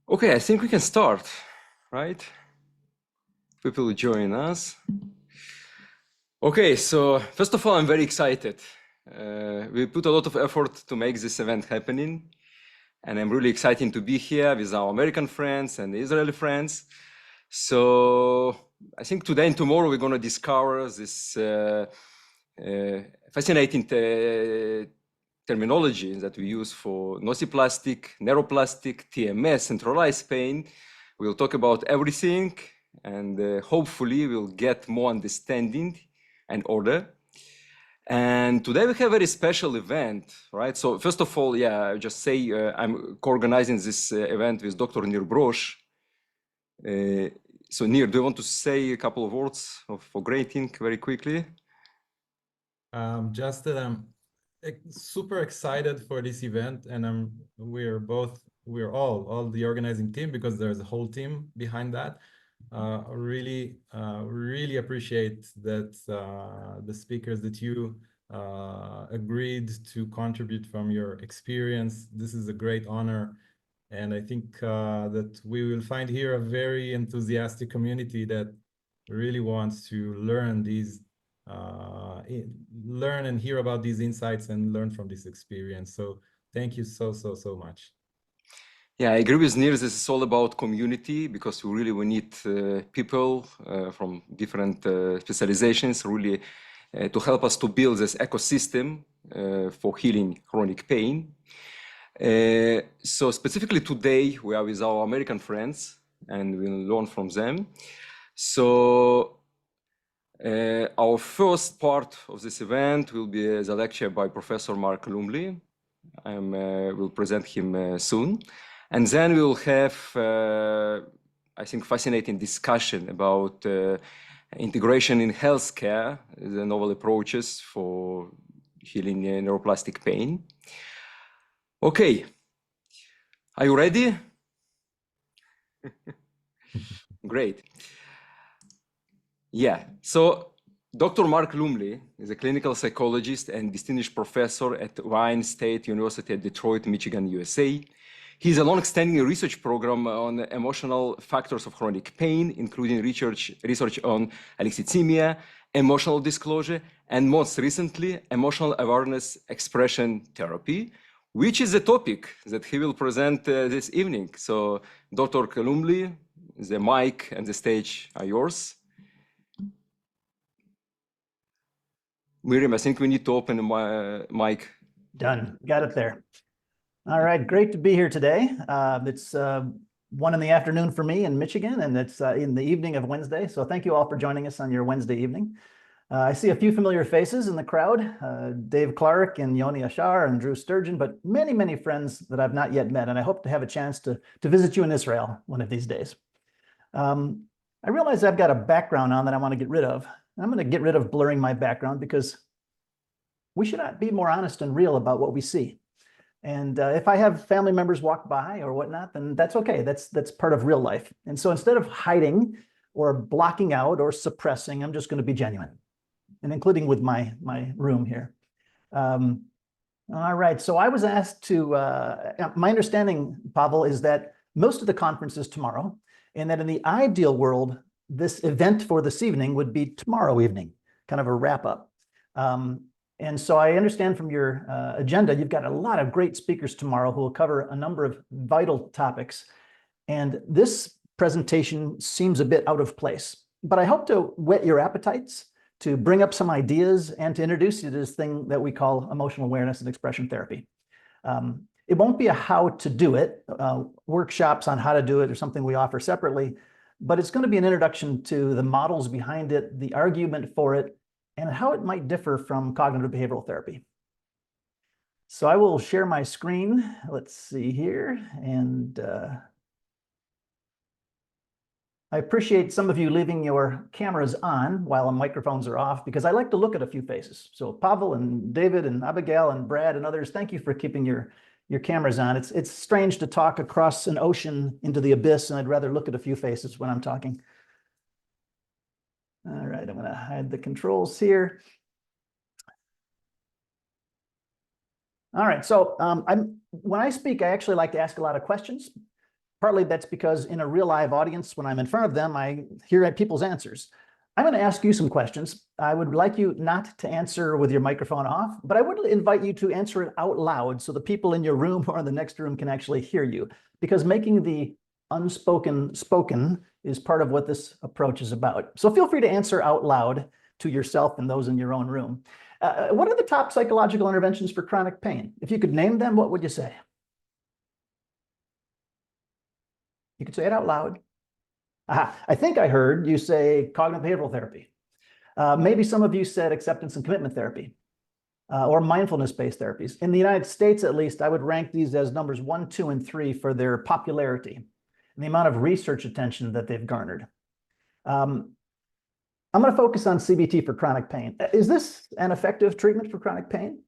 Okay, I think we can start, right? People join us. Okay, so first of all, I'm very excited. We put a lot of effort to make this event happening, and I'm really excited to be here with our American friends and Israeli friends. So I think today and tomorrow we're going to discover this fascinating terminology that we use for nociplastic, neuroplastic, TMS, centralized pain. We'll talk about everything, and hopefully we'll get more understanding and order. And today we have a very special event, right? So first of all, yeah, I just say I'm co-organizing this event with Dr. Nir Brosh. So Nir, do you want to say a couple of words for greeting very quickly? Just that I'm super excited for this event, and we're all the organizing team, because there's a whole team behind that. Really appreciate that the speakers that you agreed to contribute from your experience. This is a great honor, and I think that we will find here a very enthusiastic community that really wants to learn learn and hear about these insights and learn from this experience. So thank you so much. Yeah, I agree with Nir. This is all about community, because we need people from different specializations really to help us to build this ecosystem for healing chronic pain. So specifically today, we are with our American friends and we'll learn from them. So our first part of this event will be the lecture by Professor Mark Lumley. We'll present him soon. And then we'll have, I think, fascinating discussion about integration in healthcare, the novel approaches for healing neuroplastic pain. Okay, are you ready? Great. Yeah, so Dr. Mark Lumley is a clinical psychologist and distinguished professor at Wayne State University at Detroit, Michigan, USA. He has a long-standing research program on emotional factors of chronic pain, including research on alexithymia, emotional disclosure, and most recently, emotional awareness expression therapy, which is a topic that he will present this evening. So, Dr. Lumley, the mic and the stage are yours. Miriam, I think we need to open the mic. Done. Got it there. All right. Great to be here today. It's 1 in the afternoon for me in Michigan, and it's in the evening of Wednesday. So thank you all for joining us on your Wednesday evening. I see a few familiar faces in the crowd, Dave Clarke and Yoni Ashar and Drew Sturgeon, but many, many friends that I've not yet met. And I hope to have a chance to visit you in Israel one of these days. I realize I've got a background on that I want to get rid of. I'm going to get rid of blurring my background, because we should be more honest and real about what we see. And if I have family members walk by or whatnot, then that's okay. That's part of real life. And so instead of hiding or blocking out or suppressing, I'm just going to be genuine, and including with my room here. All right. So I was asked to, my understanding, Pavel, is that most of the conference is tomorrow, and that in the ideal world, this event for this evening would be tomorrow evening, kind of a wrap up. And so I understand from your agenda, you've got a lot of great speakers tomorrow who will cover a number of vital topics. And this presentation seems a bit out of place, but I hope to whet your appetites, to bring up some ideas, and to introduce you to this thing that we call emotional awareness and expression therapy. It won't be a how to do it, workshops on how to do it or something we offer separately, but it's going to be an introduction to the models behind it, the argument for it, and how it might differ from cognitive behavioral therapy. So I will share my screen. Let's see here. And I appreciate some of you leaving your cameras on while the microphones are off, because I like to look at a few faces. So Pavel and David and Abigail and Brad and others, thank you for keeping your cameras on. It's strange to talk across an ocean into the abyss, and I'd rather look at a few faces when I'm talking. All right, I'm going to hide the controls here. All right, so when I speak, I actually like to ask a lot of questions. Partly that's because in a real live audience, when I'm in front of them, I hear people's answers. I'm going to ask you some questions. I would like you not to answer with your microphone off, but I would invite you to answer it out loud so the people in your room or in the next room can actually hear you, because making the unspoken spoken is part of what this approach is about. So feel free to answer out loud to yourself and those in your own room. What are the top psychological interventions for chronic pain? If you could name them, what would you say? You could say it out loud. I think I heard you say cognitive behavioral therapy. Maybe some of you said acceptance and commitment therapy or mindfulness-based therapies. In the United States, at least, I would rank these as numbers 1, 2, and 3 for their popularity and the amount of research attention that they've garnered. I'm going to focus on CBT for chronic pain. Is this an effective treatment for chronic pain?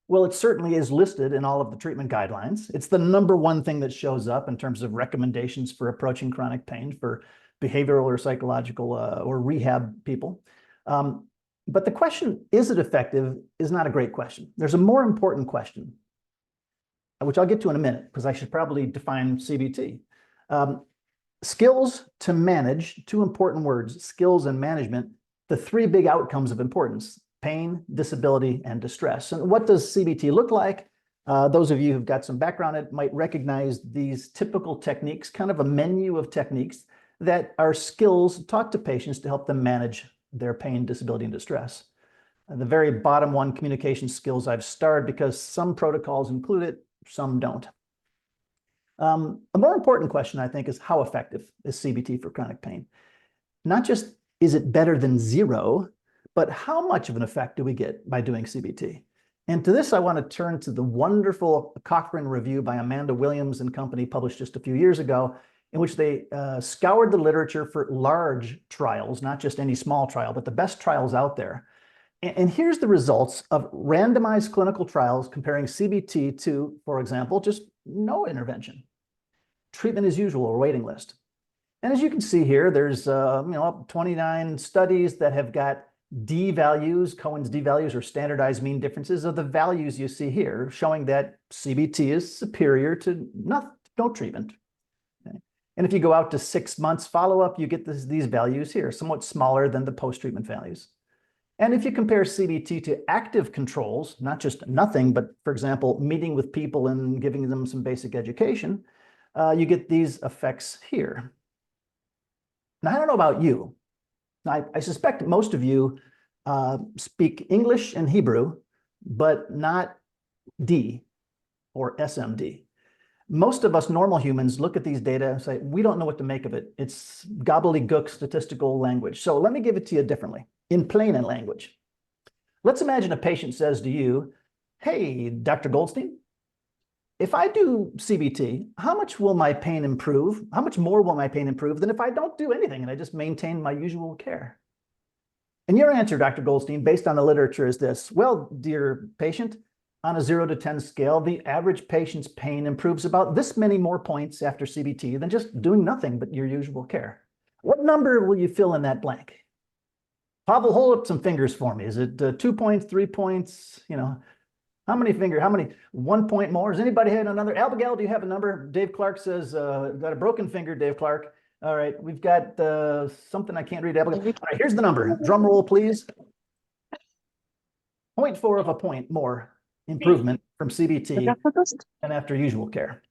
Well, it certainly is listed in all of the treatment guidelines. It's the #1 thing that shows up in terms of recommendations for approaching chronic pain for behavioral or psychological or rehab people. But the question, is it effective, is not a great question. There's a more important question, which I'll get to in a minute, because I should probably define CBT. Skills to manage, 2 important words, skills and management, the 3 big outcomes of importance: pain, disability, and distress. And what does CBT look like? Those of you who've got some background, it might recognize these typical techniques, kind of a menu of techniques that are skills taught to patients to help them manage their pain, disability, and distress. The very bottom one, communication skills, I've starred because some protocols include it, some don't. A more important question, I think, is how effective is CBT for chronic pain? Not just is it better than 0, but how much of an effect do we get by doing CBT? And to this, I want to turn to the wonderful Cochrane review by Amanda Williams and company, published just a few years ago, in which they scoured the literature for large trials, not just any small trial, but the best trials out there. And here's the results of randomized clinical trials comparing CBT to, for example, just no intervention. Treatment as usual or waiting list. And as you can see here, there's 29 studies that have got D values, Cohen's D values, or standardized mean differences of the values you see here, showing that CBT is superior to no treatment. Okay. And if you go out to 6 months follow-up, you get these values here, somewhat smaller than the post-treatment values. And if you compare CBT to active controls, not just nothing, but for example, meeting with people and giving them some basic education, you get these effects here. Now, I don't know about you. I suspect most of you speak English and Hebrew, but not D or SMD. Most of us normal humans look at these data and say, we don't know what to make of it. It's gobbledygook statistical language. So let me give it to you differently, in plain language. Let's imagine a patient says to you, hey, Dr. Goldstein, if I do CBT, how much will my pain improve? How much more will my pain improve than if I don't do anything and I just maintain my usual care? And your answer, Dr. Goldstein, based on the literature is this: well, dear patient, on a 0 to 10 scale, the average patient's pain improves about this many more points after CBT than just doing nothing but your usual care. What number will you fill in that blank? Pavel, hold up some fingers for me. Is it 2 points, 3 points? How many 1 point more? Does anybody have another? Abigail, do you have a number? Dave Clarke says, got a broken finger, Dave Clarke. All right, we've got something I can't read, Abigail. All right, here's the number. Drum roll, please. 0.4 of a point more improvement from CBT and after usual care.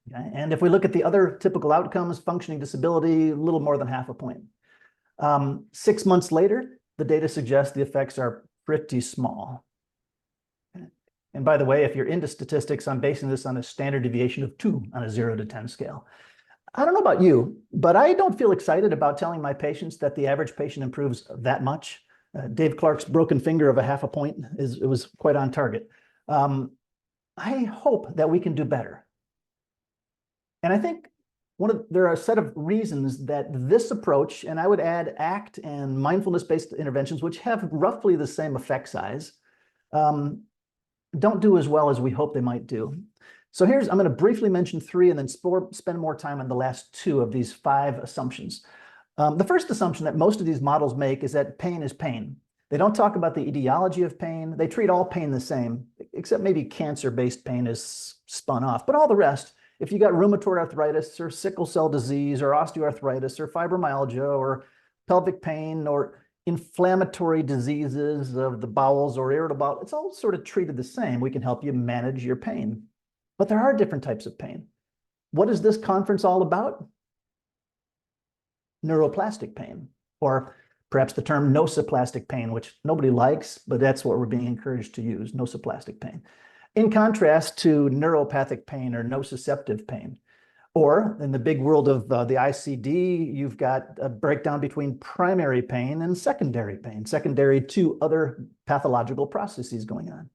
Okay? And if we look at the other typical outcomes, functioning disability, a little more than half a point. 6 months later, the data suggests the effects are pretty small. And by the way, if you're into statistics, I'm basing this on a standard deviation of 2 on a 0 to 10 scale. I don't know about you, but I don't feel excited about telling my patients that the average patient improves that much. Dave Clarke's broken finger of a half a point, it was quite on target. I hope that we can do better. And I think there are a set of reasons that this approach, and I would add ACT and mindfulness-based interventions, which have roughly the same effect size, don't do as well as we hope they might do. So I'm going to briefly mention 3 and then spend more time on the last 2 of these 5 assumptions. The first assumption that most of these models make is that pain is pain. They don't talk about the etiology of pain. They treat all pain the same, except maybe cancer-based pain is spun off. But all the rest if you got rheumatoid arthritis or sickle cell disease or osteoarthritis or fibromyalgia or pelvic pain or inflammatory diseases of the bowels or irritable bowel, it's all sort of treated the same. We can help you manage your pain. But there are different types of pain. What is this conference all about? Neuroplastic pain, or perhaps the term nociplastic pain, which nobody likes, but that's what we're being encouraged to use, nociplastic pain. In contrast to neuropathic pain or nociceptive pain. Or in the big world of the ICD, you've got a breakdown between primary pain and secondary pain, secondary to other pathological processes going on.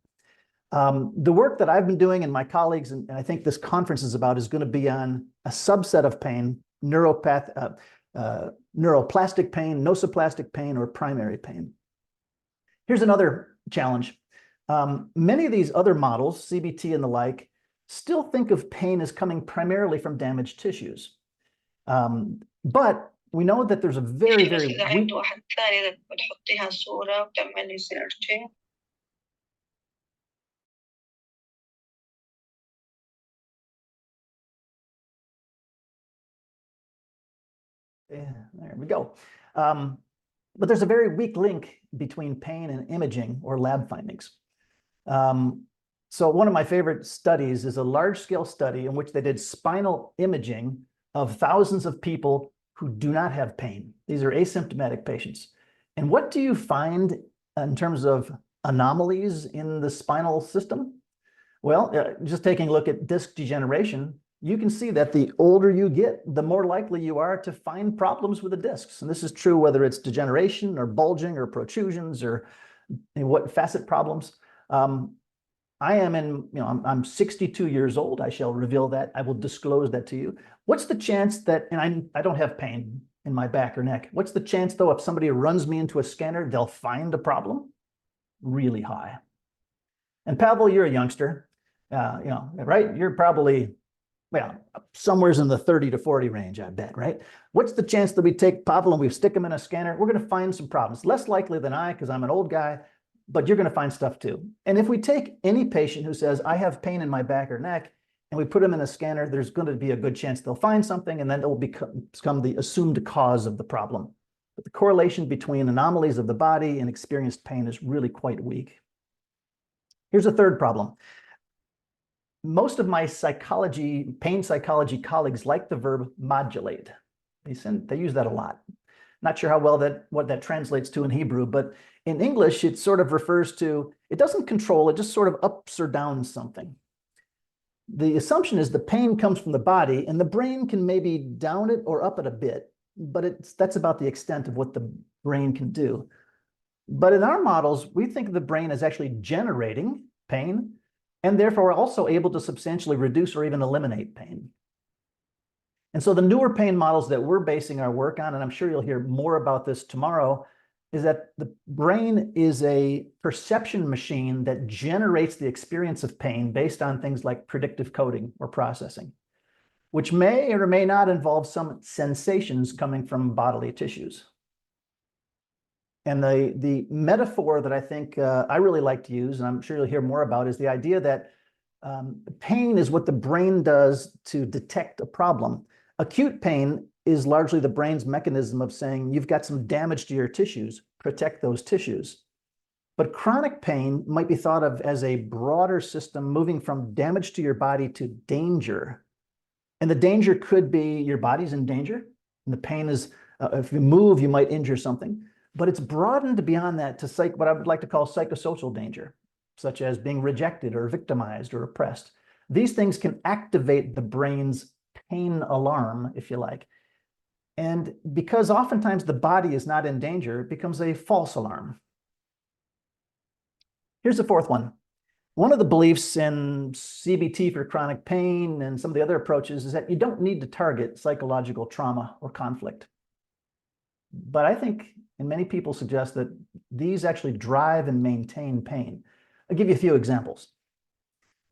The work that I've been doing and my colleagues, and I think this conference is about, is going to be on a subset of pain, neuroplastic pain, nociplastic pain, or primary pain. Here's another challenge. Many of these other models, CBT and the like, still think of pain as coming primarily from damaged tissues. But we know that there's a very weak... There we go. But there's a very weak link between pain and imaging or lab findings. So one of my favorite studies is a large-scale study in which they did spinal imaging of thousands of people who do not have pain. These are asymptomatic patients. And what do you find in terms of anomalies in the spinal system? Well, just taking a look at disc degeneration, you can see that the older you get, the more likely you are to find problems with the discs. And this is true whether it's degeneration or bulging or protrusions or what facet problems. I'm 62 years old. I shall reveal that. I will disclose that to you. What's the chance that, and I don't have pain in my back or neck. What's the chance though, if somebody runs me into a scanner, they'll find a problem? Really high. And Pavel, you're a youngster, right? You're probably, somewhere's in the 30 to 40 range, I bet, right? What's the chance that we take Pavel and we stick him in a scanner? We're going to find some problems. Less likely than I, because I'm an old guy, but you're going to find stuff too. And if we take any patient who says, I have pain in my back or neck, and we put them in a scanner, there's going to be a good chance they'll find something, and then it will become the assumed cause of the problem. But the correlation between anomalies of the body and experienced pain is really quite weak. Here's a third problem. Most of my pain psychology colleagues like the verb modulate. They use that a lot. Not sure how well what that translates to in Hebrew, but in English, it sort of refers to, it doesn't control, it just sort of ups or downs something. The assumption is the pain comes from the body, and the brain can maybe down it or up it a bit, but that's about the extent of what the brain can do. But in our models, we think the brain is actually generating pain, and therefore also able to substantially reduce or even eliminate pain. And so the newer pain models that we're basing our work on, and I'm sure you'll hear more about this tomorrow, is that the brain is a perception machine that generates the experience of pain based on things like predictive coding or processing, which may or may not involve some sensations coming from bodily tissues. And the metaphor that I think I really like to use, and I'm sure you'll hear more about, is the idea that pain is what the brain does to detect a problem. Acute pain is largely the brain's mechanism of saying, you've got some damage to your tissues, protect those tissues. But chronic pain might be thought of as a broader system moving from damage to your body to danger. And the danger could be your body's in danger, and the pain is, if you move, you might injure something. But it's broadened beyond that to what I would like to call psychosocial danger, such as being rejected or victimized or oppressed. These things can activate the brain's pain alarm, if you like. And because oftentimes the body is not in danger, it becomes a false alarm. Here's the fourth one. One of the beliefs in CBT for chronic pain and some of the other approaches is that you don't need to target psychological trauma or conflict. But I think, and many people suggest, that these actually drive and maintain pain. I'll give you a few examples.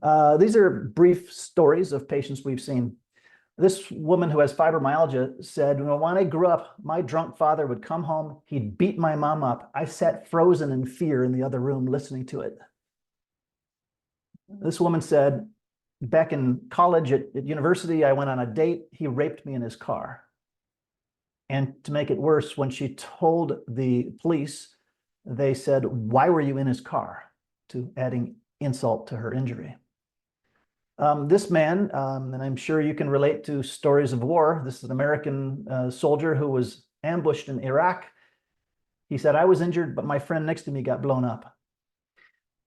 These are brief stories of patients we've seen. This woman who has fibromyalgia said, when I grew up, my drunk father would come home, he'd beat my mom up. I sat frozen in fear in the other room listening to it. This woman said, Back in college at university, I went on a date. He raped me in his car. And to make it worse, when she told the police, they said, "Why were you in his car?" to adding insult to her injury. This man, and I'm sure you can relate to stories of war. This is an American soldier who was ambushed in Iraq. He said, "I was injured, but my friend next to me got blown up."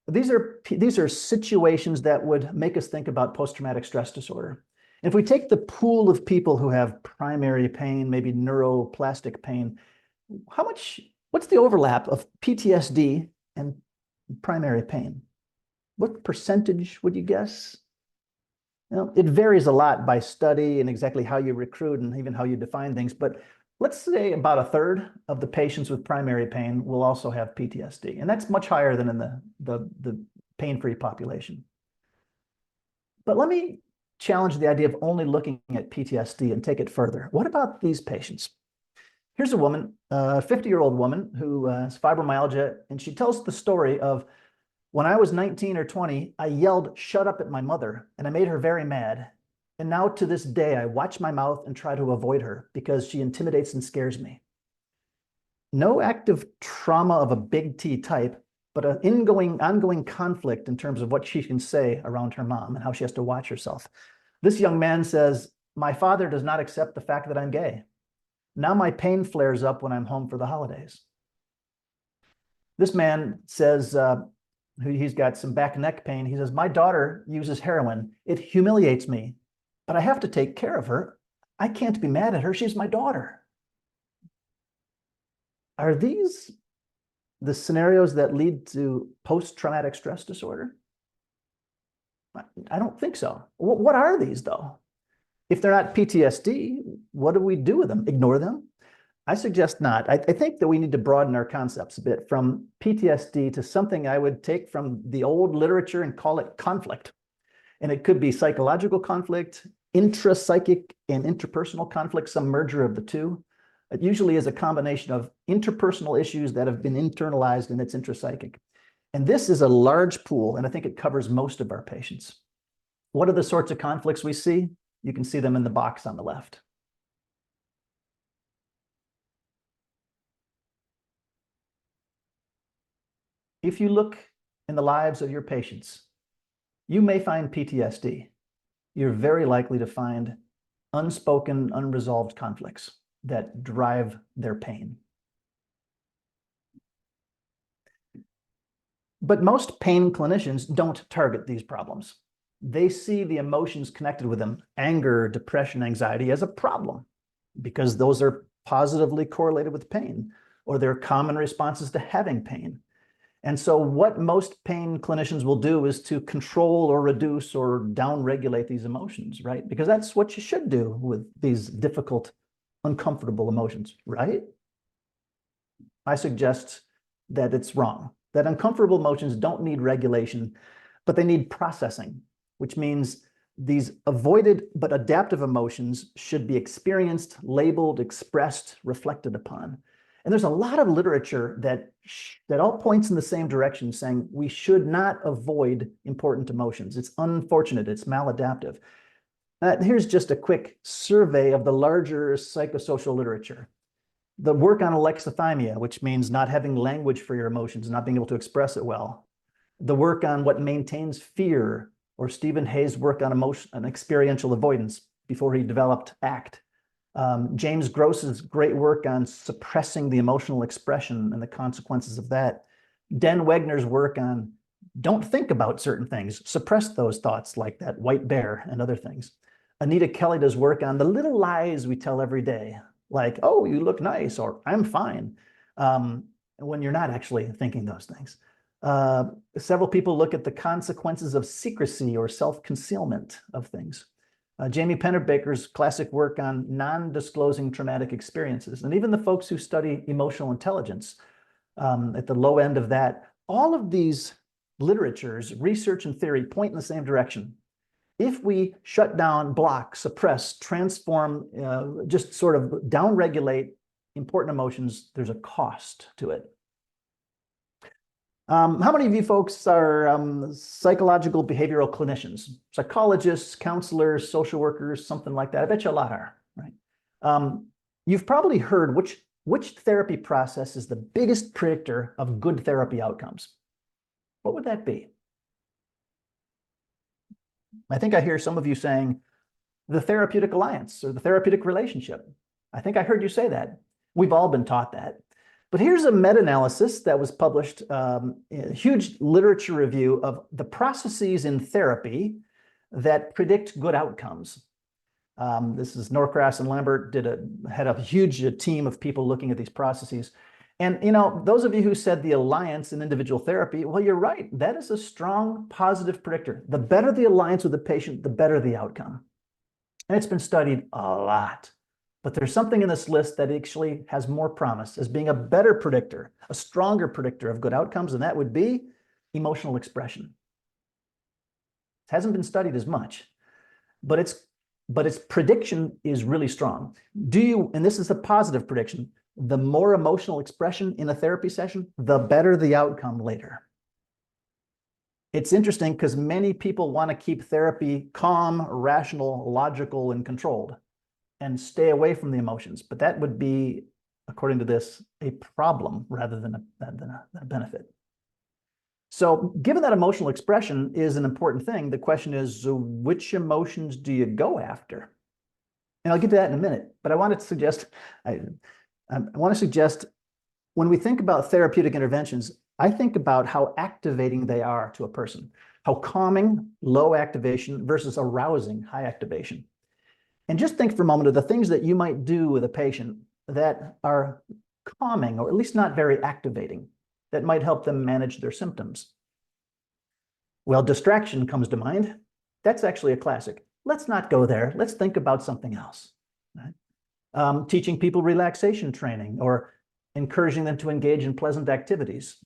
These are situations that would make us think about post-traumatic stress disorder. If we take the pool of people who have primary pain, maybe neuroplastic pain, what's the overlap of PTSD and primary pain? What percentage would you guess? It varies a lot by study and exactly how you recruit and even how you define things, but let's say about a third of the patients with primary pain will also have PTSD, and that's much higher than in the pain-free population. But let me challenge the idea of only looking at PTSD and take it further. What about these patients? Here's a woman, a 50-year-old woman who has fibromyalgia, and she tells the story of, "When I was 19 or 20, I yelled, 'Shut up,' at my mother, and I made her very mad. And now to this day, I watch my mouth and try to avoid her because she intimidates and scares me." No active trauma of a big T type, but an ongoing conflict in terms of what she can say around her mom and how she has to watch herself. This young man says, "My father does not accept the fact that I'm gay. Now my pain flares up when I'm home for the holidays." This man says, he's got some back and neck pain. He says, "My daughter uses heroin. It humiliates me, but I have to take care of her. I can't be mad at her. She's my daughter." Are these the scenarios that lead to post-traumatic stress disorder? I don't think so. What are these, though? If they're not PTSD, what do we do with them? Ignore them? I suggest not. I think that we need to broaden our concepts a bit from PTSD to something I would take from the old literature and call it conflict. And it could be psychological conflict, intrapsychic and interpersonal conflict, some merger of the two. It usually is a combination of interpersonal issues that have been internalized and it's intrapsychic. And this is a large pool, and I think it covers most of our patients. What are the sorts of conflicts we see? You can see them in the box on the left. If you look in the lives of your patients, you may find PTSD. You're very likely to find unspoken, unresolved conflicts that drive their pain. But most pain clinicians don't target these problems. They see the emotions connected with them, anger, depression, anxiety, as a problem because those are positively correlated with pain, or they're common responses to having pain. And so what most pain clinicians will do is to control or reduce or downregulate these emotions, right? Because that's what you should do with these difficult, uncomfortable emotions, right? I suggest that it's wrong, that uncomfortable emotions don't need regulation, but they need processing, which means these avoided but adaptive emotions should be experienced, labeled, expressed, reflected upon. And there's a lot of literature that all points in the same direction, saying we should not avoid important emotions. It's unfortunate, it's maladaptive. Here's just a quick survey of the larger psychosocial literature. The work on alexithymia, which means not having language for your emotions, not being able to express it well. The work on what maintains fear, or Stephen Hayes' work on experiential avoidance before he developed ACT. James Gross's great work on suppressing the emotional expression and the consequences of that. Den Wegner's work on don't think about certain things, suppress those thoughts like that white bear and other things. Anita Kelly does work on the little lies we tell every day, like, "Oh, you look nice," or "I'm fine," when you're not actually thinking those things. Several people look at the consequences of secrecy or self-concealment of things. Jamie Pennebaker's classic work on non-disclosing traumatic experiences, and even the folks who study emotional intelligence at the low end of that, all of these literatures, research and theory point in the same direction. If we shut down, block, suppress, transform, just sort of downregulate important emotions, there's a cost to it. How many of you folks are psychological behavioral clinicians, psychologists, counselors, social workers, something like that? I bet you a lot are, right? You've probably heard which therapy process is the biggest predictor of good therapy outcomes. What would that be? I think I hear some of you saying the therapeutic alliance or the therapeutic relationship. I think I heard you say that. We've all been taught that. But here's a meta-analysis that was published, a huge literature review of the processes in therapy that predict good outcomes. This is Norcross and Lambert had a huge team of people looking at these processes. And those of you who said the alliance in individual therapy, well, you're right. That is a strong positive predictor. The better the alliance with the patient, the better the outcome. And it's been studied a lot. But there's something in this list that actually has more promise as being a better predictor, a stronger predictor of good outcomes, and that would be emotional expression. It hasn't been studied as much, but its prediction is really strong. And this is a positive prediction, the more emotional expression in a therapy session, the better the outcome later. It's interesting because many people want to keep therapy calm, rational, logical, and controlled, and stay away from the emotions. But that would be, according to this, a problem rather than a benefit. So given that emotional expression is an important thing, the question is, which emotions do you go after? And I'll get to that in a minute, but I want to suggest when we think about therapeutic interventions, I think about how activating they are to a person, how calming, low activation versus arousing, high activation. And just think for a moment of the things that you might do with a patient that are calming or at least not very activating, that might help them manage their symptoms. Well, distraction comes to mind. That's actually a classic. Let's not go there. Let's think about something else. Right? Teaching people relaxation training or encouraging them to engage in pleasant activities.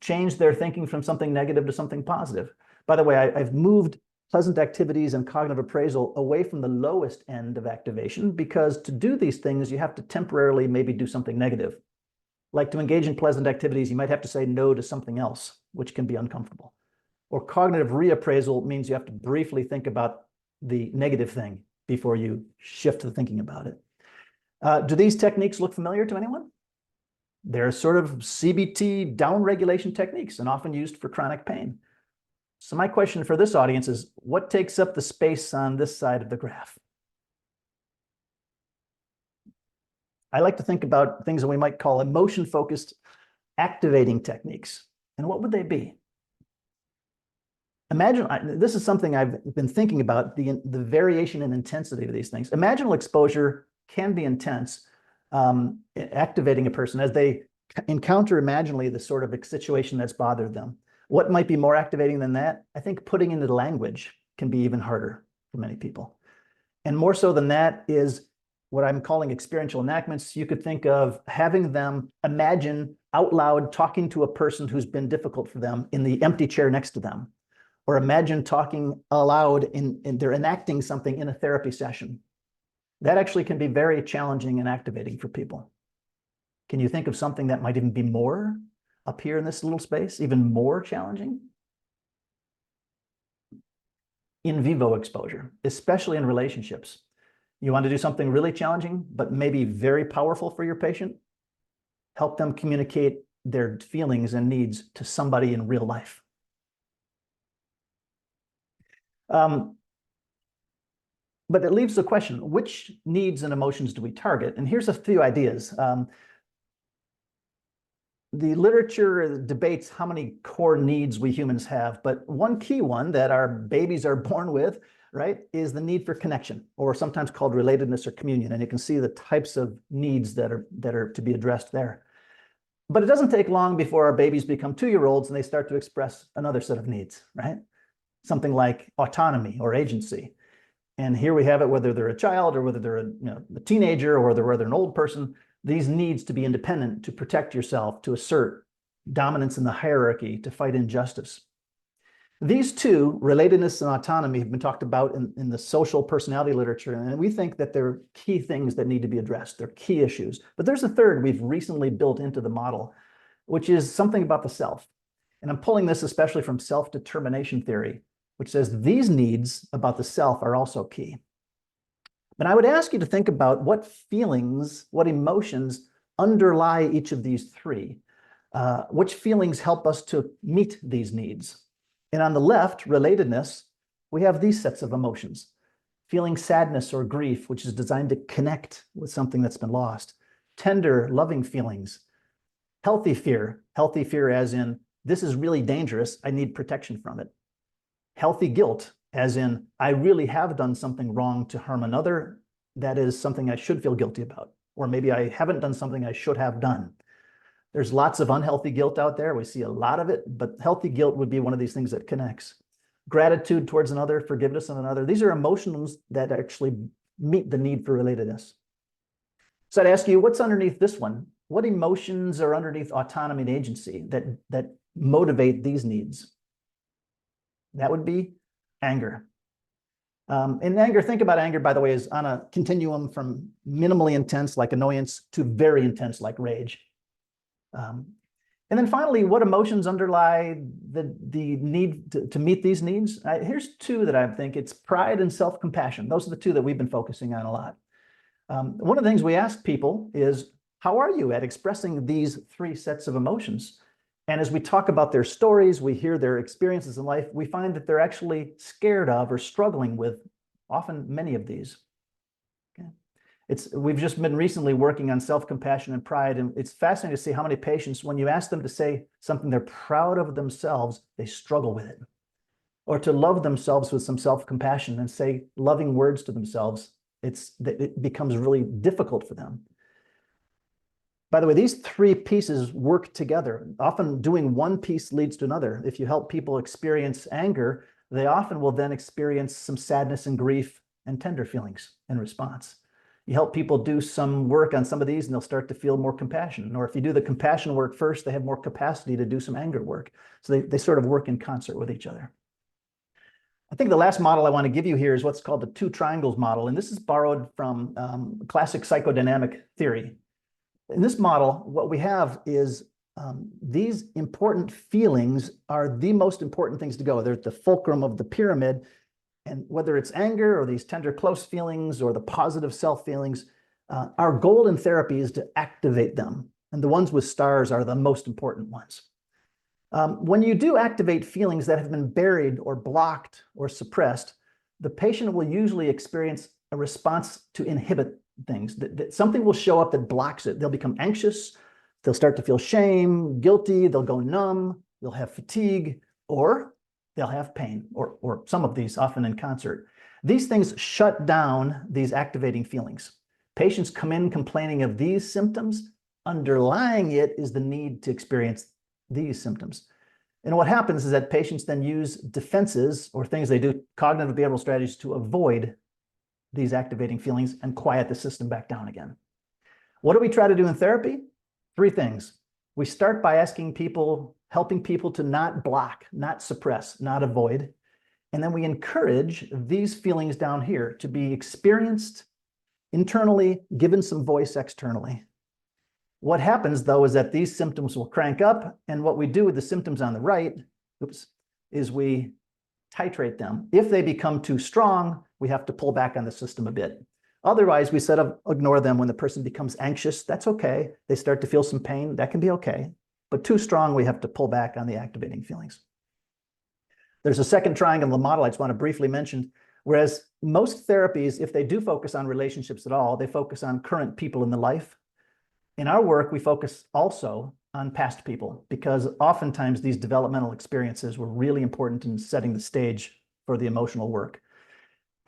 Change their thinking from something negative to something positive. By the way, I've moved pleasant activities and cognitive appraisal away from the lowest end of activation, because to do these things, you have to temporarily maybe do something negative. Like to engage in pleasant activities, you might have to say no to something else, which can be uncomfortable. Or cognitive reappraisal means you have to briefly think about the negative thing before you shift to thinking about it. Do these techniques look familiar to anyone? They're sort of CBT downregulation techniques and often used for chronic pain. So my question for this audience is, what takes up the space on this side of the graph? I like to think about things that we might call emotion-focused activating techniques. And what would they be? Imagine, this is something I've been thinking about, the variation in intensity of these things. Imaginal exposure can be intense, activating a person as they encounter imaginally the sort of situation that's bothered them. What might be more activating than that? I think putting into language can be even harder for many people. And more so than that is what I'm calling experiential enactments. You could think of having them imagine out loud talking to a person who's been difficult for them in the empty chair next to them, or imagine talking aloud and they're enacting something in a therapy session. That actually can be very challenging and activating for people. Can you think of something that might even be more up here in this little space, even more challenging? In vivo exposure, especially in relationships. You want to do something really challenging, but maybe very powerful for your patient? Help them communicate their feelings and needs to somebody in real life. But it leaves the question, which needs and emotions do we target? And here's a few ideas. The literature debates how many core needs we humans have, but one key one that our babies are born with, right, is the need for connection, or sometimes called relatedness or communion. And you can see the types of needs that are to be addressed there. But it doesn't take long before our babies become 2-year-olds and they start to express another set of needs, right? Something like autonomy or agency. And here we have it, whether they're a child or whether they're a teenager or whether they're an old person, these needs to be independent, to protect yourself, to assert dominance in the hierarchy, to fight injustice. These two, relatedness and autonomy, have been talked about in the social personality literature, and we think that they're key things that need to be addressed. They're key issues. But there's a third we've recently built into the model, which is something about the self. And I'm pulling this especially from self-determination theory, which says these needs about the self are also key. But I would ask you to think about what feelings, what emotions underlie each of these three. Which feelings help us to meet these needs? And on the left, relatedness, we have these sets of emotions. Feeling sadness or grief, which is designed to connect with something that's been lost. Tender, loving feelings. Healthy fear as in, this is really dangerous, I need protection from it. Healthy guilt, as in, I really have done something wrong to harm another. That is something I should feel guilty about. Or maybe I haven't done something I should have done. There's lots of unhealthy guilt out there. We see a lot of it, but healthy guilt would be one of these things that connects. Gratitude towards another, forgiveness of another. These are emotions that actually meet the need for relatedness. So I'd ask you, what's underneath this one? What emotions are underneath autonomy and agency that motivate these needs? That would be anger. And anger, think about anger, by the way, is on a continuum from minimally intense, like annoyance, to very intense, like rage. And then finally, what emotions underlie the need to meet these needs? Here's two that I think. It's pride and self-compassion. Those are the two that we've been focusing on a lot. One of the things we ask people is, how are you at expressing these three sets of emotions? And as we talk about their stories, we hear their experiences in life, we find that they're actually scared of or struggling with often many of these. Okay. We've just been recently working on self-compassion and pride, and it's fascinating to see how many patients, when you ask them to say something they're proud of themselves, they struggle with it. Or to love themselves with some self-compassion and say loving words to themselves, it becomes really difficult for them. By the way, these three pieces work together. Often doing one piece leads to another. If you help people experience anger, they often will then experience some sadness and grief and tender feelings in response. You help people do some work on some of these and they'll start to feel more compassion. Or if you do the compassion work first, they have more capacity to do some anger work. So they sort of work in concert with each other. I think the last model I want to give you here is what's called the two triangles model. And this is borrowed from classic psychodynamic theory. In this model, what we have is these important feelings are the most important things to go. They're at the fulcrum of the pyramid. And whether it's anger or these tender, close feelings or the positive self feelings, our goal in therapy is to activate them. And the ones with stars are the most important ones. When you do activate feelings that have been buried or blocked or suppressed, the patient will usually experience a response to inhibit things. Something will show up that blocks it. They'll become anxious. They'll start to feel shame, guilty. They'll go numb. They'll have fatigue, or they'll have pain, or some of these often in concert. These things shut down these activating feelings. Patients come in complaining of these symptoms. Underlying it is the need to experience these symptoms. And what happens is that patients then use defenses or things they do, cognitive behavioral strategies, to avoid these activating feelings and quiet the system back down again. What do we try to do in therapy? Three things. We start by asking people, helping people to not block, not suppress, not avoid. And then we encourage these feelings down here to be experienced internally, given some voice externally. What happens, though, is that these symptoms will crank up. And what we do with the symptoms on the right, is we titrate them. If they become too strong, we have to pull back on the system a bit. Otherwise, we sort of ignore them. When the person becomes anxious, that's okay. They start to feel some pain, that can be okay. But too strong, we have to pull back on the activating feelings. There's a second triangle in the model I just want to briefly mention. Whereas most therapies, if they do focus on relationships at all, they focus on current people in the life. In our work, we focus also on past people, because oftentimes these developmental experiences were really important in setting the stage for the emotional work.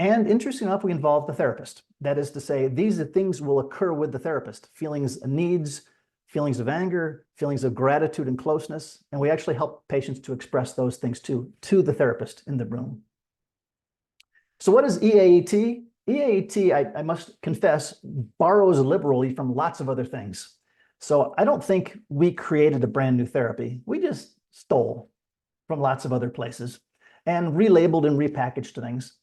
And interesting enough, we involve the therapist. That is to say, these are things will occur with the therapist: feelings, needs, feelings of anger, feelings of gratitude and closeness. And we actually help patients to express those things to the therapist in the room. So what is EAET? EAET, I must confess, borrows liberally from lots of other things. So I don't think we created a brand new therapy. We just stole from lots of other places and relabeled and repackaged things.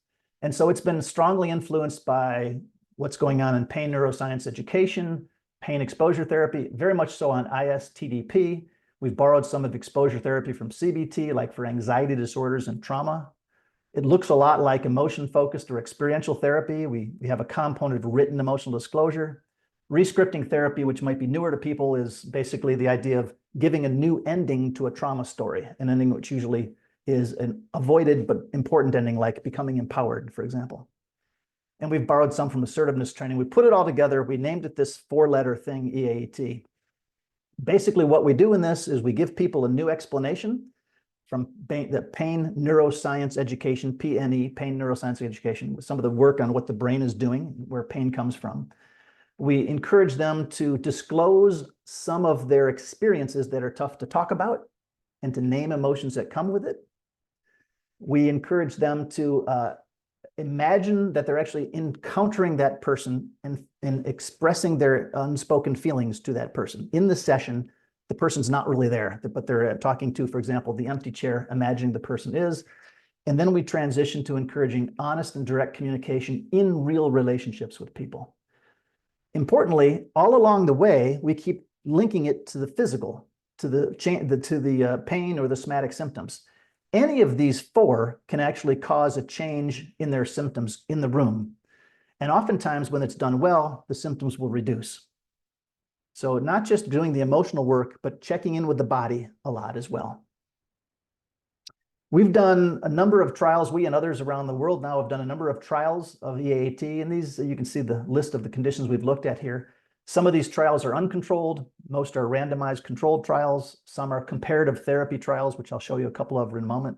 And so it's been strongly influenced by what's going on in pain neuroscience education, pain exposure therapy, very much so on ISTDP. We've borrowed some of exposure therapy from CBT, like for anxiety disorders and trauma. It looks a lot like emotion-focused or experiential therapy. We have a component of written emotional disclosure. Rescripting therapy, which might be newer to people, is basically the idea of giving a new ending to a trauma story, an ending which usually is an avoided but important ending, like becoming empowered, for example. And we've borrowed some from assertiveness training. We put it all together. We named it this four-letter thing, EAT. Basically, what we do in this is we give people a new explanation from the pain neuroscience education, PNE, pain neuroscience education, with some of the work on what the brain is doing, where pain comes from. We encourage them to disclose some of their experiences that are tough to talk about and to name emotions that come with it. We encourage them to imagine that they're actually encountering that person and expressing their unspoken feelings to that person. In the session, the person's not really there, but they're talking to, for example, the empty chair, imagining the person is. And then we transition to encouraging honest and direct communication in real relationships with people. Importantly, all along the way, we keep linking it to the physical, to the pain or the somatic symptoms. Any of these four can actually cause a change in their symptoms in the room. And oftentimes when it's done well, the symptoms will reduce. So not just doing the emotional work, but checking in with the body a lot as well. We've done a number of trials. We and others around the world now have done a number of trials of EAT. And these, you can see the list of the conditions we've looked at here. Some of these trials are uncontrolled. Most are randomized controlled trials. Some are comparative therapy trials, which I'll show you a couple of in a moment.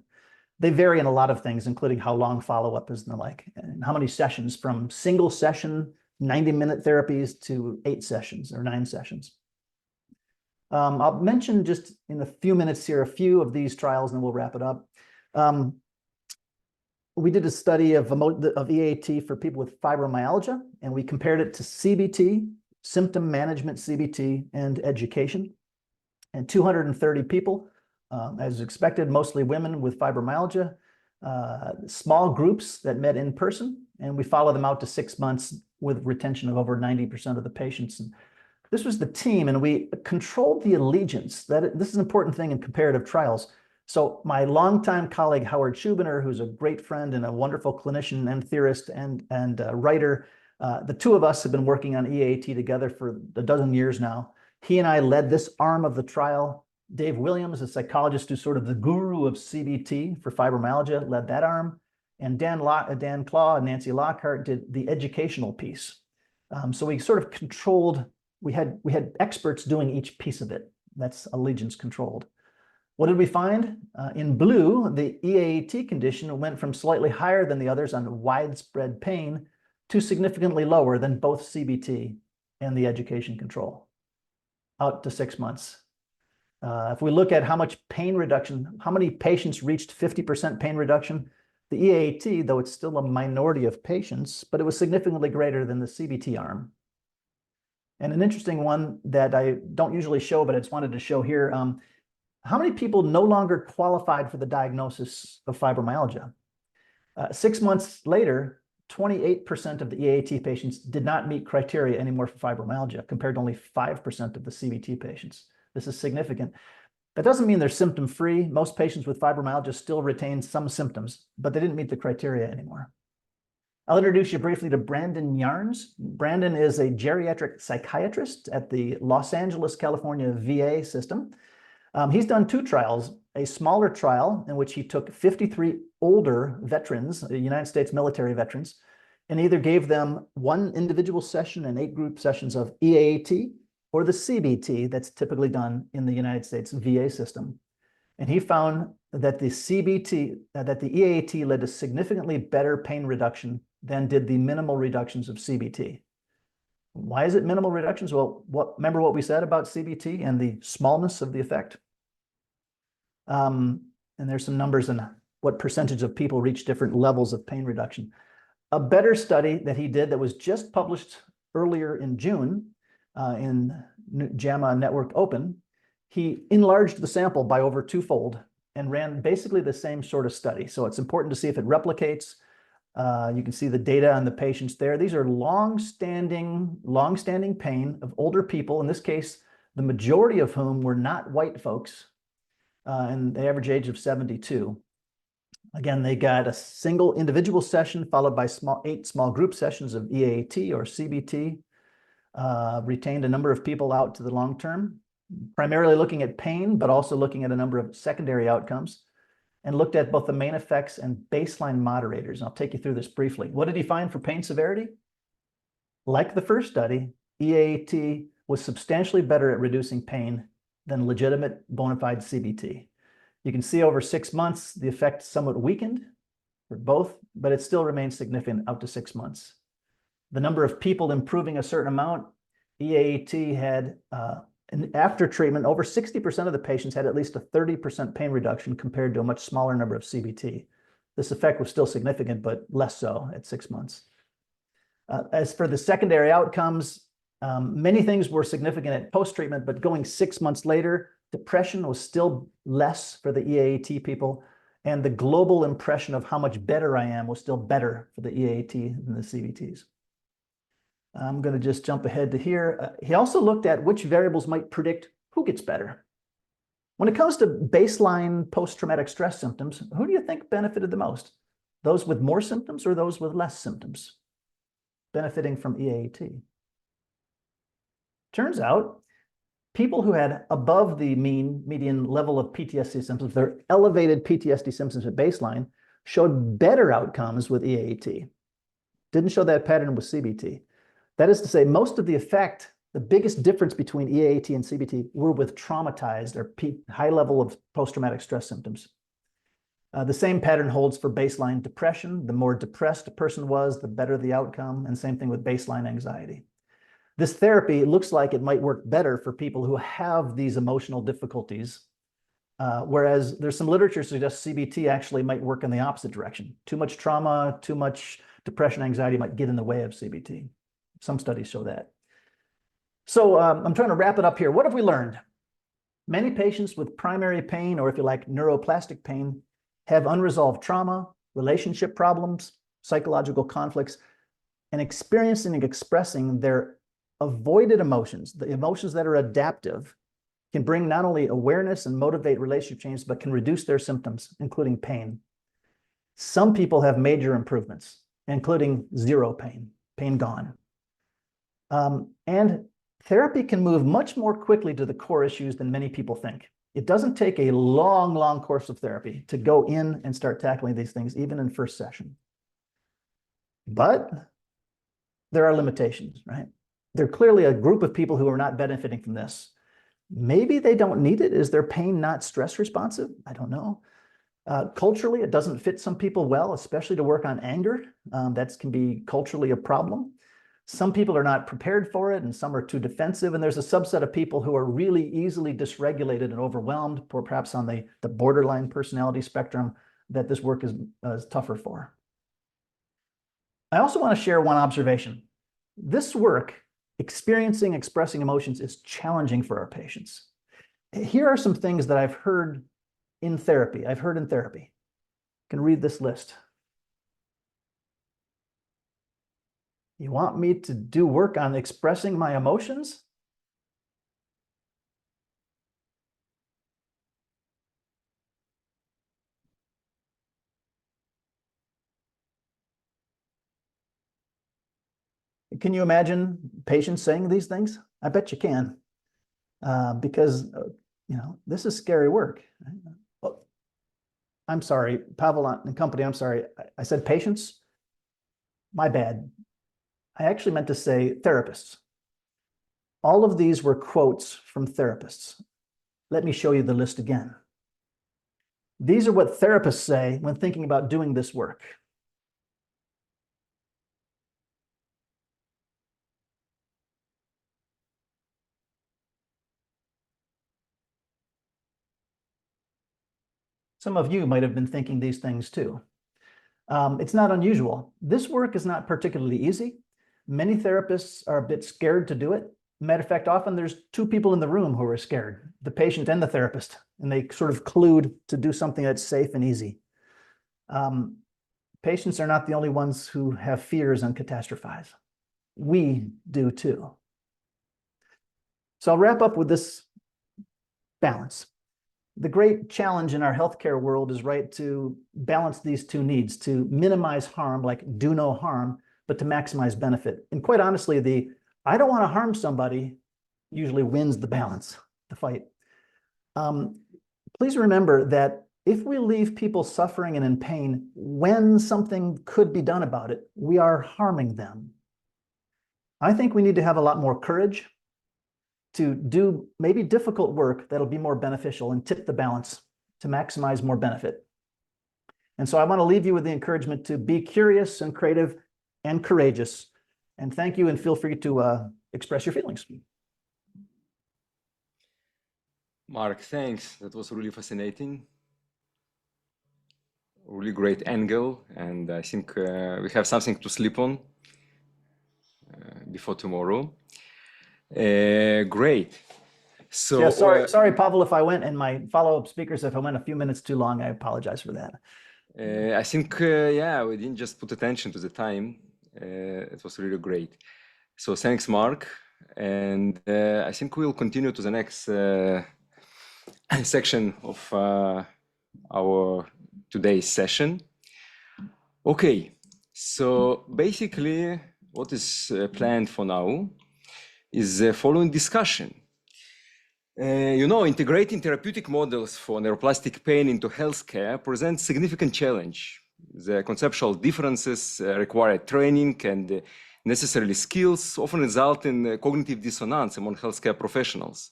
They vary in a lot of things, including how long follow-up is and the like, and how many sessions, from single session 90-minute therapies to 8 sessions or 9 sessions. I'll mention just in a few minutes here a few of these trials, and then we'll wrap it up. We did a study of EAT for people with fibromyalgia, and we compared it to CBT, symptom management CBT, and education. And 230 people, as expected, mostly women with fibromyalgia, small groups that met in person, and we follow them out to 6 months with retention of over 90% of the patients. And this was the team, and we controlled the allegiance. This is an important thing in comparative trials. So my longtime colleague, Howard Schubiner, who's a great friend and a wonderful clinician and theorist and writer, the two of us have been working on EAT together for a dozen years now. He and I led this arm of the trial. Dave Williams, a psychologist who's sort of the guru of CBT for fibromyalgia, led that arm. And Dan Claw and Nancy Lockhart did the educational piece. So we sort of controlled, we had experts doing each piece of it. That's allegiance controlled. What did we find? In blue, the EAT condition went from slightly higher than the others on widespread pain to significantly lower than both CBT and the education control, out to 6 months. If we look at how much pain reduction, how many patients reached 50% pain reduction, the EAT, though it's still a minority of patients, but it was significantly greater than the CBT arm. And an interesting one that I don't usually show, but I just wanted to show here, how many people no longer qualified for the diagnosis of fibromyalgia? 6 months later, 28% of the EAT patients did not meet criteria anymore for fibromyalgia, compared to only 5% of the CBT patients. This is significant. That doesn't mean they're symptom-free. Most patients with fibromyalgia still retain some symptoms, but they didn't meet the criteria anymore. I'll introduce you briefly to Brandon Yarnes. Brandon is a geriatric psychiatrist at the Los Angeles, California VA system. He's done 2 trials, a smaller trial in which he took 53 older veterans, United States military veterans, and either gave them 1 individual session and 8 group sessions of EAT or the CBT that's typically done in the United States VA system. And he found that the EAT led to significantly better pain reduction than did the minimal reductions of CBT. Why is it minimal reductions? Well, remember what we said about CBT and the smallness of the effect? And there's some numbers on what percentage of people reach different levels of pain reduction. A better study that he did that was just published earlier in June in JAMA Network Open, he enlarged the sample by over 2-fold and ran basically the same sort of study. So it's important to see if it replicates. You can see the data on the patients there. These are long-standing pain of older people. In this case, the majority of whom were not white folks, and the average age of 72. Again, they got a single individual session followed by 8 small group sessions of EAT or CBT, retained a number of people out to the long term, primarily looking at pain, but also looking at a number of secondary outcomes, and looked at both the main effects and baseline moderators. And I'll take you through this briefly. What did he find for pain severity? Like the first study, EAT was substantially better at reducing pain than legitimate bona fide CBT. You can see over 6 months, the effect somewhat weakened for both, but it still remains significant out to 6 months. The number of people improving a certain amount, EAT had, after treatment, over 60% of the patients had at least a 30% pain reduction compared to a much smaller number of CBT. This effect was still significant, but less so at 6 months. As for the secondary outcomes, many things were significant at post-treatment, but going 6 months later, depression was still less for the EAT people, and the global impression of how much better I am was still better for the EAT than the CBTs. I'm going to just jump ahead to here. He also looked at which variables might predict who gets better. When it comes to baseline post-traumatic stress symptoms, who do you think benefited the most? Those with more symptoms or those with less symptoms benefiting from EAT? Turns out, people who had above the median level of PTSD symptoms, their elevated PTSD symptoms at baseline, showed better outcomes with EAT. Didn't show that pattern with CBT. That is to say, most of the effect, the biggest difference between EAT and CBT were with traumatized or high level of post-traumatic stress symptoms. The same pattern holds for baseline depression. The more depressed a person was, the better the outcome, and same thing with baseline anxiety. This therapy looks like it might work better for people who have these emotional difficulties, whereas there's some literature suggests CBT actually might work in the opposite direction. Too much trauma, too much depression, anxiety might get in the way of CBT. Some studies show that. So I'm trying to wrap it up here. What have we learned? Many patients with primary pain, or if you like, neuroplastic pain, have unresolved trauma, relationship problems, psychological conflicts, and experiencing and expressing their avoided emotions, the emotions that are adaptive, can bring not only awareness and motivate relationship change, but can reduce their symptoms, including pain. Some people have major improvements, including zero pain, pain gone. And therapy can move much more quickly to the core issues than many people think. It doesn't take a long, long course of therapy to go in and start tackling these things, even in first session. But there are limitations, right? There are clearly a group of people who are not benefiting from this. Maybe they don't need it. Is their pain not stress responsive? I don't know. Culturally, it doesn't fit some people well, especially to work on anger. That can be culturally a problem. Some people are not prepared for it, and some are too defensive. And there's a subset of people who are really easily dysregulated and overwhelmed, or perhaps on the borderline personality spectrum, that this work is tougher for. I also want to share one observation. This work, experiencing, expressing emotions, is challenging for our patients. Here are some things that I've heard in therapy. I can read this list. You want me to do work on expressing my emotions? Can you imagine patients saying these things? I bet you can, because this is scary work. Oh, I'm sorry, Pavel and company, I'm sorry. I said patients? My bad. I actually meant to say therapists. All of these were quotes from therapists. Let me show you the list again. These are what therapists say when thinking about doing this work. Some of you might have been thinking these things too. It's not unusual. This work is not particularly easy. Many therapists are a bit scared to do it. Matter of fact, often there's two people in the room who are scared, the patient and the therapist, and they sort of collude to do something that's safe and easy. Patients are not the only ones who have fears and catastrophize. We do too. So I'll wrap up with this balance. The great challenge in our healthcare world is, right, to balance these two needs, to minimize harm, like do no harm, but to maximize benefit. And quite honestly, the I don't want to harm somebody usually wins the balance, the fight. Please remember that if we leave people suffering and in pain when something could be done about it, we are harming them. I think we need to have a lot more courage to do maybe difficult work that'll be more beneficial and tip the balance to maximize more benefit. And so I want to leave you with the encouragement to be curious and creative and courageous. And thank you, and feel free to express your feelings. Mark, thanks. That was really fascinating. Really great angle. And I think we have something to sleep on before tomorrow. Great. So yeah, sorry, Pavel, if I went, and my follow-up speakers, if I went a few minutes too long, I apologize for that. I think, yeah, we didn't just put attention to the time. It was really great. So thanks, Mark. And I think we'll continue to the next section of our today's session. Okay, so basically what is planned for now is the following discussion. Integrating therapeutic models for neuroplastic pain into healthcare presents significant challenge. The conceptual differences require training and necessary skills often result in cognitive dissonance among healthcare professionals.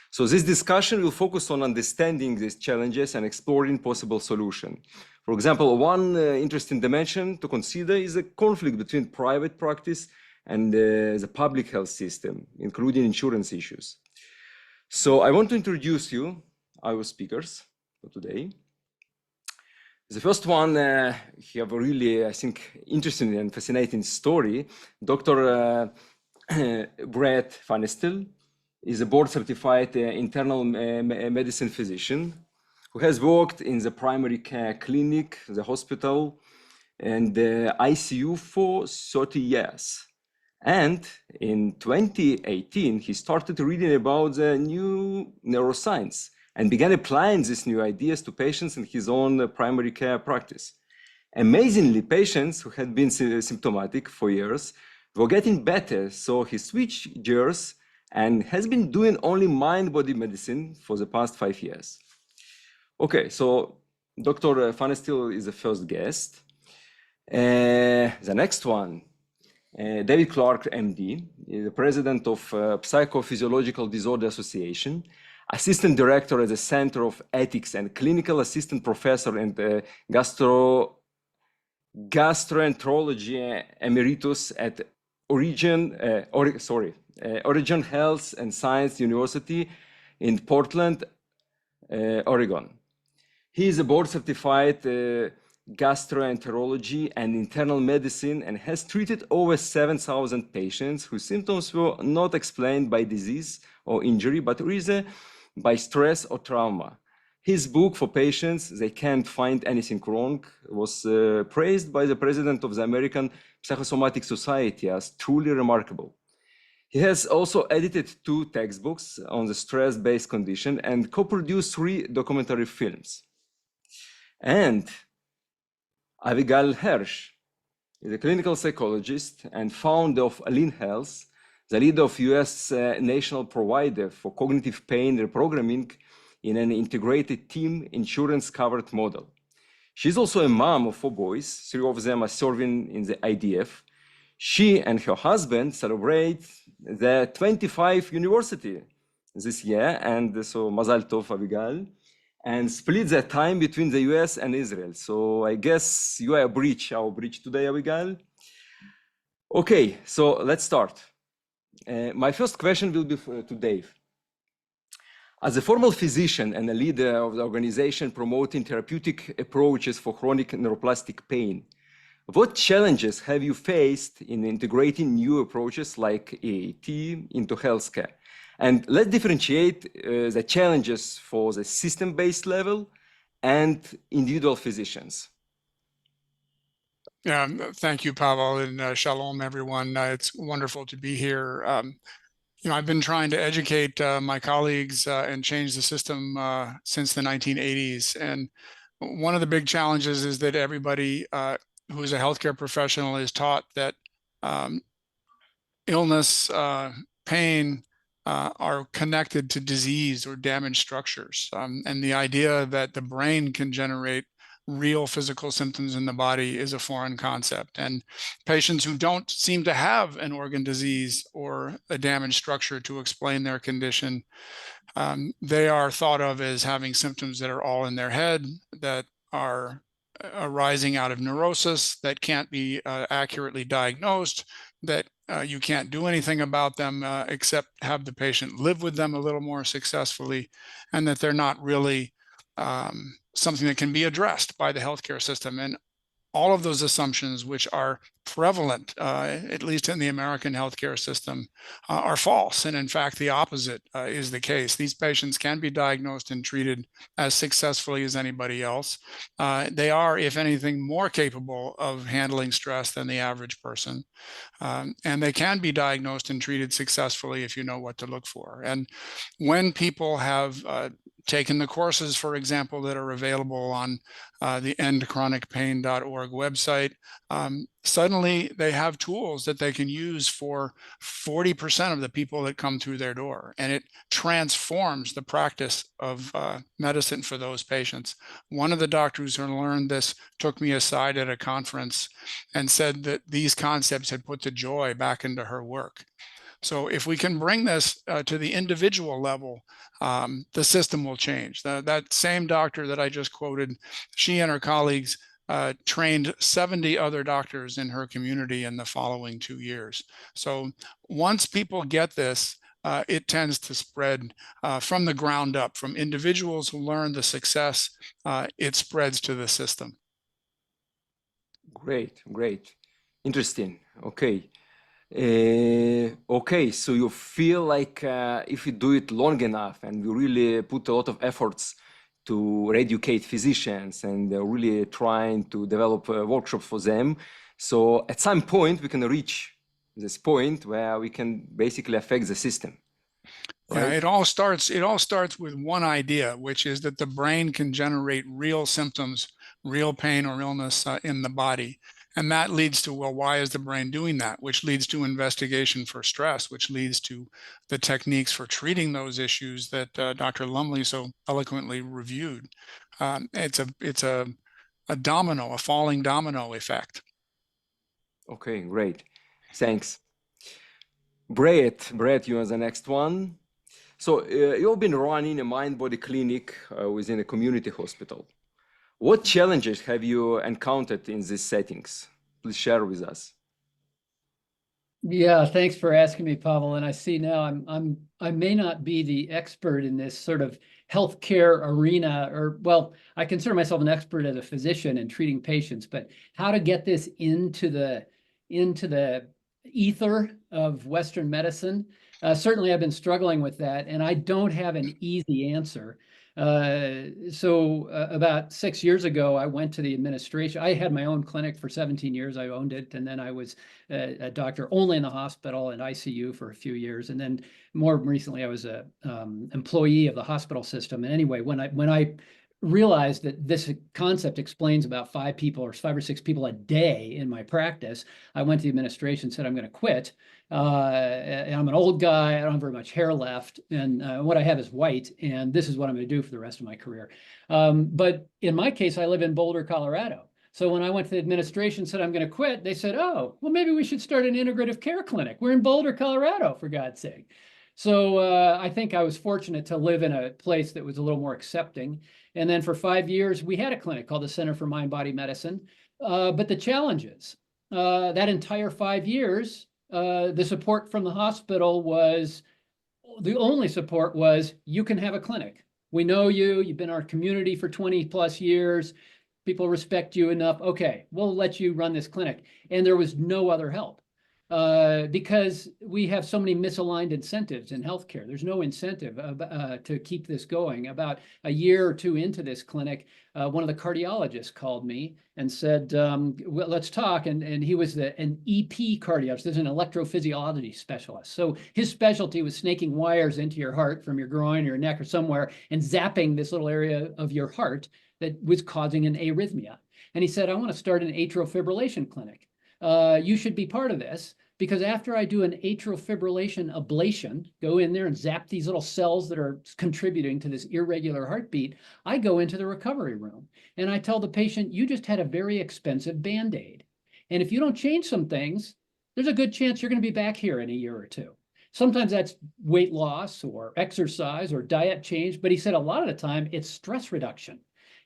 So this discussion will focus on understanding these challenges and exploring possible solutions. For example, one interesting dimension to consider is the conflict between private practice and the public health system, including insurance issues. So I want to introduce you, our speakers for today. The first one, he have a really, I think, interesting and fascinating story. Dr. Brett Fanestil is a board-certified internal medicine physician who has worked in the primary care clinic, the hospital, and the ICU for 30 years. And in 2018, he started reading about the new neuroscience and began applying these new ideas to patients in his own primary care practice. Amazingly, patients who had been symptomatic for years were getting better, so he switched gears and has been doing only mind-body medicine for the past 5 years. Okay, so Dr. Fanestil is the first guest. The next one, David Clarke, MD, is the president of Psychophysiological Disorder Association, assistant director at the Center of Ethics and clinical assistant professor and gastroenterology emeritus at Oregon Health and Science University in Portland, Oregon. He is a board-certified gastroenterology and internal medicine and has treated over 7,000 patients whose symptoms were not explained by disease or injury, but rather by stress or trauma. His book for patients, They Can't Find Anything Wrong, was praised by the president of the American Psychosomatic Society as truly remarkable. He has also edited 2 textbooks on the stress-based condition and co-produced 3 documentary films. And Abigail Hirsch is a clinical psychologist and founder of Lean Health, the leader of US national provider for cognitive pain reprogramming in an integrated team insurance-covered model. She's also a mom of 4 boys, 3 of them are serving in the IDF. She and her husband celebrate the 25th university this year, and so Mazal Tov, Abigail, and split their time between the US and Israel. So I guess you are our bridge today, Abigail. Okay, so let's start. My first question will be to Dave. As a formal physician and a leader of the organization promoting therapeutic approaches for chronic neuroplastic pain, what challenges have you faced in integrating new approaches like AAT into healthcare? And let's differentiate the challenges for the system-based level and individual physicians. Yeah, thank you, Pavel, and shalom, everyone. It's wonderful to be here. I've been trying to educate my colleagues and change the system since the 1980s. And one of the big challenges is that everybody who is a healthcare professional is taught that illness, pain are connected to disease or damaged structures. And the idea that the brain can generate real physical symptoms in the body is a foreign concept. And patients who don't seem to have an organ disease or a damaged structure to explain their condition, they are thought of as having symptoms that are all in their head, that are arising out of neurosis, that can't be accurately diagnosed, that you can't do anything about them except have the patient live with them a little more successfully, and that they're not really something that can be addressed by the healthcare system. And all of those assumptions, which are prevalent, at least in the American healthcare system, are false. And in fact, the opposite is the case. These patients can be diagnosed and treated as successfully as anybody else. They are, if anything, more capable of handling stress than the average person. And they can be diagnosed and treated successfully if you know what to look for. And when people have taken the courses, for example, that are available on the endchronicpain.org website, suddenly they have tools that they can use for 40% of the people that come through their door. And it transforms the practice of medicine for those patients. One of the doctors who learned this took me aside at a conference and said that these concepts had put the joy back into her work. So if we can bring this to the individual level, the system will change. That same doctor that I just quoted, she and her colleagues trained 70 other doctors in her community in the following 2 years. So once people get this, it tends to spread from the ground up, from individuals who learn the success, it spreads to the system. Great, great. Interesting. Okay. Okay, so you feel like if you do it long enough and we really put a lot of efforts to educate physicians and really trying to develop a workshop for them, so at some point we can reach this point where we can basically affect the system. Right? Yeah, it all starts with one idea, which is that the brain can generate real symptoms, real pain or illness in the body. And that leads to, well, why is the brain doing that? Which leads to investigation for stress, which leads to the techniques for treating those issues that Dr. Lumley so eloquently reviewed. It's a domino, a falling domino effect. Okay, great. Thanks. Brett, you are the next one. So you've been running a mind-body clinic within a community hospital. What challenges have you encountered in these settings? Please share with us. Yeah, thanks for asking me, Pavel. And I see now I may not be the expert in this sort of healthcare arena, or well, I consider myself an expert as a physician in treating patients, but how to get this into the ether of Western medicine. Certainly, I've been struggling with that, and I don't have an easy answer. So about 6 years ago, I went to the administration. I had my own clinic for 17 years. I owned it. And then I was a doctor only in the hospital and ICU for a few years. And then more recently, I was a employee of the hospital system. And anyway, when I realized that this concept explains about 5 or 6 people a day in my practice, I went to the administration and said, I'm going to quit. And I'm an old guy. I don't have very much hair left. And what I have is white. And this is what I'm going to do for the rest of my career. But in my case, I live in Boulder, Colorado. So when I went to the administration and said, I'm going to quit, they said, oh, well, maybe we should start an integrative care clinic. We're in Boulder, Colorado, for God's sake. So I think I was fortunate to live in a place that was a little more accepting. And then for 5 years, we had a clinic called the Center for Mind-Body Medicine. But the challenges, that entire 5 years, the support from the hospital was, the only support was, you can have a clinic. We know you, you've been in our community for 20 plus years. People respect you enough. Okay, we'll let you run this clinic. And there was no other help. because we have so many misaligned incentives in healthcare. There's no incentive to keep this going. About a year or two into this clinic, one of the cardiologists called me and said, well, let's talk. And he was an EP cardiologist. There's an electrophysiology specialist. So his specialty was snaking wires into your heart from your groin or your neck or somewhere and zapping this little area of your heart that was causing an arrhythmia. And he said, I want to start an atrial fibrillation clinic. You should be part of this, because after I do an atrial fibrillation ablation, go in there and zap these little cells that are contributing to this irregular heartbeat, I go into the recovery room and I tell the patient, you just had a very expensive Band-Aid. And if you don't change some things, there's a good chance you're going to be back here in a year or two. Sometimes that's weight loss or exercise or diet change, but he said a lot of the time it's stress reduction.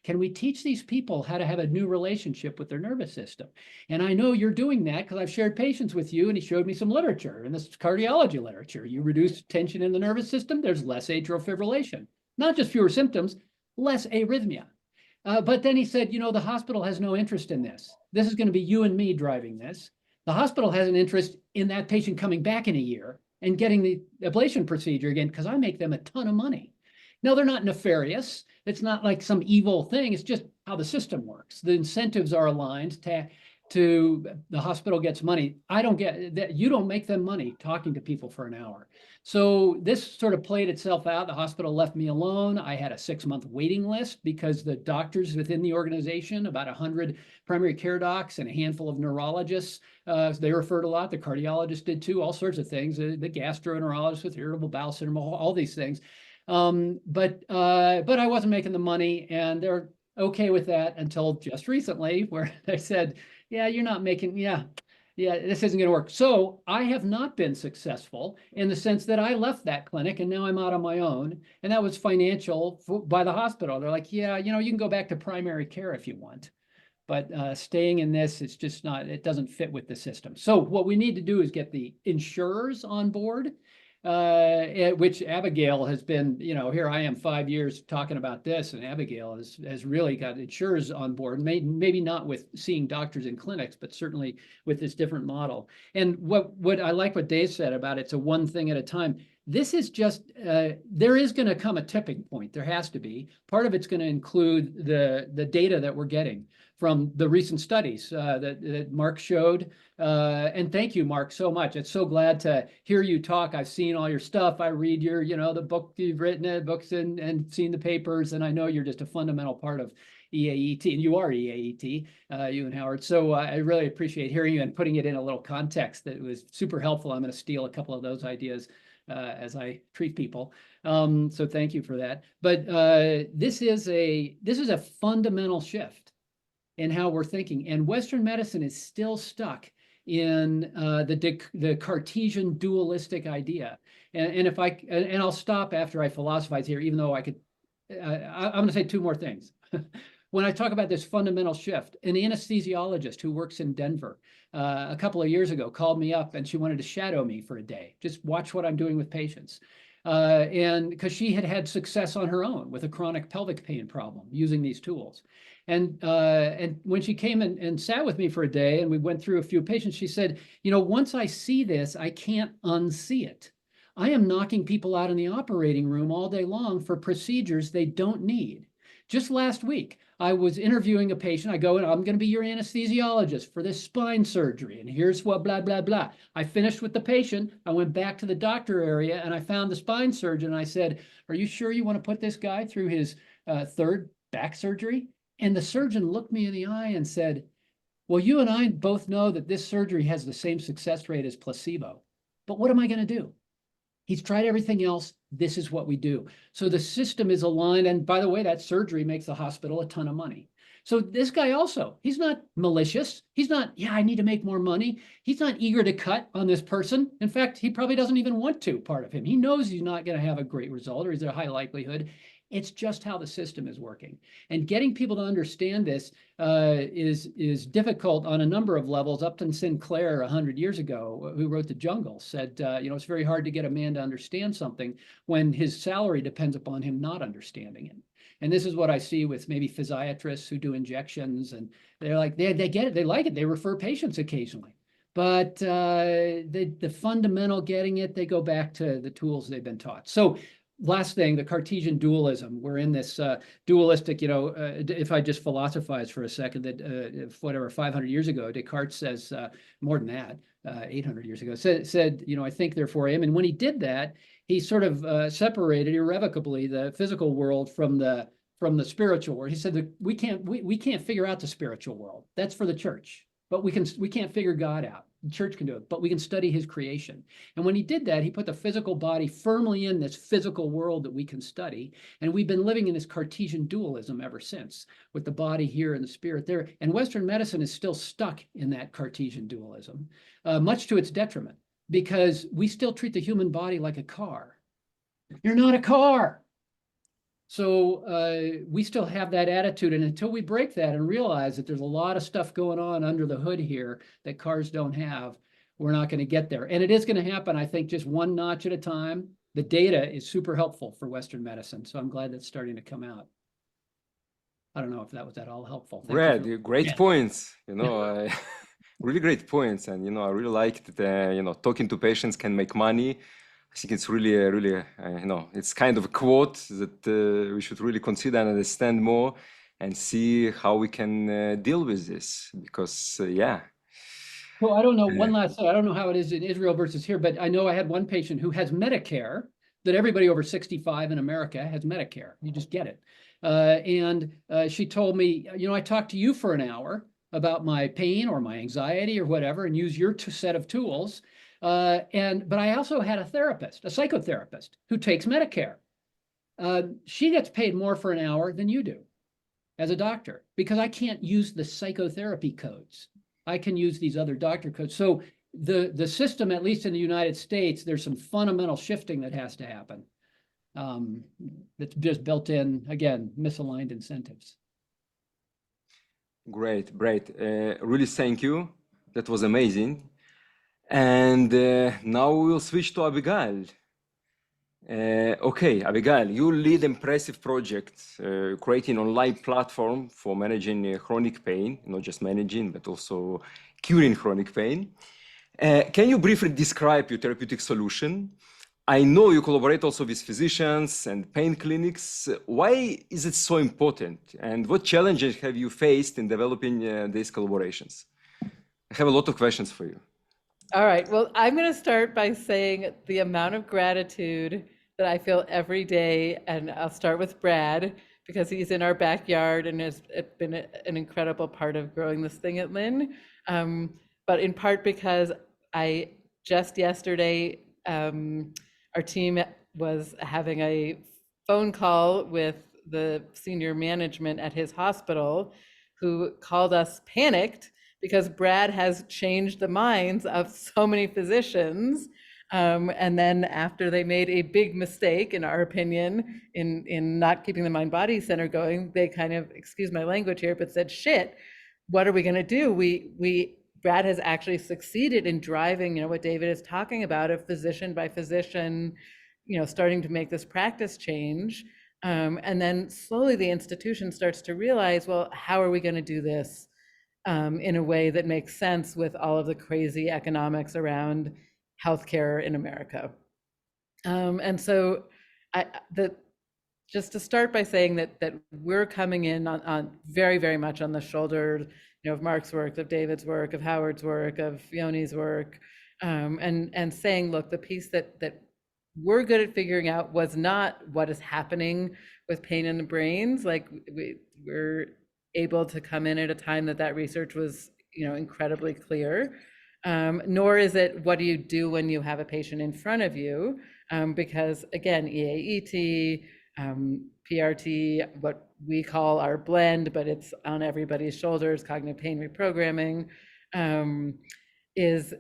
Can we teach these people how to have a new relationship with their nervous system? And I know you're doing that because I've shared patients with you, and he showed me some literature, and this cardiology literature. You reduce tension in the nervous system, there's less atrial fibrillation. Not just fewer symptoms, less arrhythmia. But then he said, you know, the hospital has no interest in this. This is going to be you and me driving this. The hospital has an interest in that patient coming back in a year and getting the ablation procedure again, because I make them a ton of money. No, they're not nefarious. It's not like some evil thing. It's just how the system works. The incentives are aligned to the hospital gets money. I don't get that. You don't make them money talking to people for an hour. So this sort of played itself out. The hospital left me alone. I had a 6-month waiting list because the doctors within the organization, about 100 primary care docs and a handful of neurologists, they referred a lot. The cardiologist did too, all sorts of things. The gastroenterologist with irritable bowel syndrome, all these things. But I wasn't making the money, and they're okay with that until just recently, where they said, yeah, you're not making, yeah, this isn't going to work. So I have not been successful in the sense that I left that clinic and now I'm out on my own. And that was financial by the hospital. They're like, yeah, you know, you can go back to primary care if you want. But staying in this, it's just not, it doesn't fit with the system. So what we need to do is get the insurers on board, which Abigail has been, you know, here I am 5 years talking about this, and Abigail has really got insurers on board, maybe not with seeing doctors in clinics, but certainly with this different model. And what I like what Dave said about it's a one thing at a time. This is just, there is going to come a tipping point. There has to be. Part of it's going to include the data that we're getting from the recent studies that Mark showed. And thank you, Mark, so much. It's so glad to hear you talk. I've seen all your stuff. I read your, you know, the book you've written, books and seen the papers. And I know you're just a fundamental part of EAET, and you are EAET, you and Howard. So I really appreciate hearing you and putting it in a little context that was super helpful. I'm going to steal a couple of those ideas as I treat people. So thank you for that. But this is a fundamental shift in how we're thinking. And Western medicine is still stuck in the Cartesian dualistic idea. And if and I'll stop after I philosophize here, even though I could, I'm going to say two more things. When I talk about this fundamental shift, an anesthesiologist who works in Denver a couple of years ago called me up and she wanted to shadow me for a day, just watch what I'm doing with patients. And because she had had success on her own with a chronic pelvic pain problem using these tools. And when she came and sat with me for a day and we went through a few patients, she said, you know, once I see this, I can't unsee it. I am knocking people out in the operating room all day long for procedures they don't need. Just last week, I was interviewing a patient. I go, I'm going to be your anesthesiologist for this spine surgery. And here's what, blah, blah, blah. I finished with the patient. I went back to the doctor area and I found the spine surgeon. And I said, are you sure you want to put this guy through his third back surgery? And the surgeon looked me in the eye and said, well, you and I both know that this surgery has the same success rate as placebo. But what am I going to do? He's tried everything else. This is what we do. So the system is aligned. And by the way, that surgery makes the hospital a ton of money. So this guy also, he's not malicious. He's not, yeah, I need to make more money. He's not eager to cut on this person. In fact, he probably doesn't even want to, part of him. He knows he's not going to have a great result, or is there a high likelihood. It's just how the system is working. And getting people to understand this is difficult on a number of levels. Upton Sinclair 100 years ago, who wrote The Jungle, said, you know, it's very hard to get a man to understand something when his salary depends upon him not understanding it. And this is what I see with maybe physiatrists who do injections, and they're like, they get it, they like it, they refer patients occasionally. but the fundamental getting it, they go back to the tools they've been taught. So last thing, the Cartesian dualism. We're in this dualistic, if I just philosophize for a second, that whatever, 500 years ago, Descartes says, more than that, 800 years ago, said, I think, therefore I am. And when he did that, he sort of separated irrevocably the physical world from the spiritual world. He said that we can't figure out the spiritual world. That's for the church. But we can't figure God out. The church can do it, but we can study his creation. And when he did that, he put the physical body firmly in this physical world that we can study. And we've been living in this Cartesian dualism ever since, with the body here and the spirit there. And Western medicine is still stuck in that Cartesian dualism, much to its detriment, because we still treat the human body like a car. You're not a car. So we still have that attitude. And until we break that and realize that there's a lot of stuff going on under the hood here that cars don't have, we're not going to get there. And it is going to happen, I think, just one notch at a time. The data is super helpful for Western medicine. So I'm glad that's starting to come out. I don't know if that was at all helpful. Great points. Really great points. And, I really liked that, talking to patients can make money. I think it's really, it's kind of a quote that we should really consider and understand more and see how we can deal with this, because, yeah. So I don't know, one last thing, I don't know how it is in Israel versus here, but I know I had one patient who has Medicare, that everybody over 65 in America has Medicare. You just get it. And she told me, I talked to you for an hour about my pain or my anxiety or whatever, and use your set of tools. But I also had a therapist, a psychotherapist, who takes Medicare. She gets paid more for an hour than you do as a doctor, because I can't use the psychotherapy codes. I can use these other doctor codes. So the system, at least in the United States, there's some fundamental shifting that has to happen. That's just built in, again, misaligned incentives. Great. Really, thank you. That was amazing. And now we will switch to Abigail. Okay, Abigail, you lead impressive projects, creating online platform for managing chronic pain, not just managing, but also curing chronic pain. Can you briefly describe your therapeutic solution? I know you collaborate also with physicians and pain clinics. Why is it so important? And what challenges have you faced in developing these collaborations? I have a lot of questions for you. All right. Well, I'm going to start by saying the amount of gratitude that I feel every day. And I'll start with Brad, because he's in our backyard and has been an incredible part of growing this thing at Lynn. But in part because I just yesterday, our team was having a phone call with the senior management at his hospital, who called us panicked because Brad has changed the minds of so many physicians. And then after they made a big mistake, in our opinion, in not keeping the mind-body center going, they kind of, excuse my language here, but said, shit, what are we gonna do? Brad has actually succeeded in driving, what David is talking about, of physician by physician, starting to make this practice change. And then slowly the institution starts to realize, well, how are we gonna do this in a way that makes sense with all of the crazy economics around healthcare in America. And so just to start by saying that we're coming in on very, very much on the shoulders, of Mark's work, of David's work, of Howard's work, of Yoni's work, and saying, look, the piece that we're good at figuring out was not what is happening with pain in the brains. Like we're able to come in at a time that research was, incredibly clear. Nor is it what do you do when you have a patient in front of you, because again, EAET, PRT, what we call our blend, but it's on everybody's shoulders, cognitive pain reprogramming, is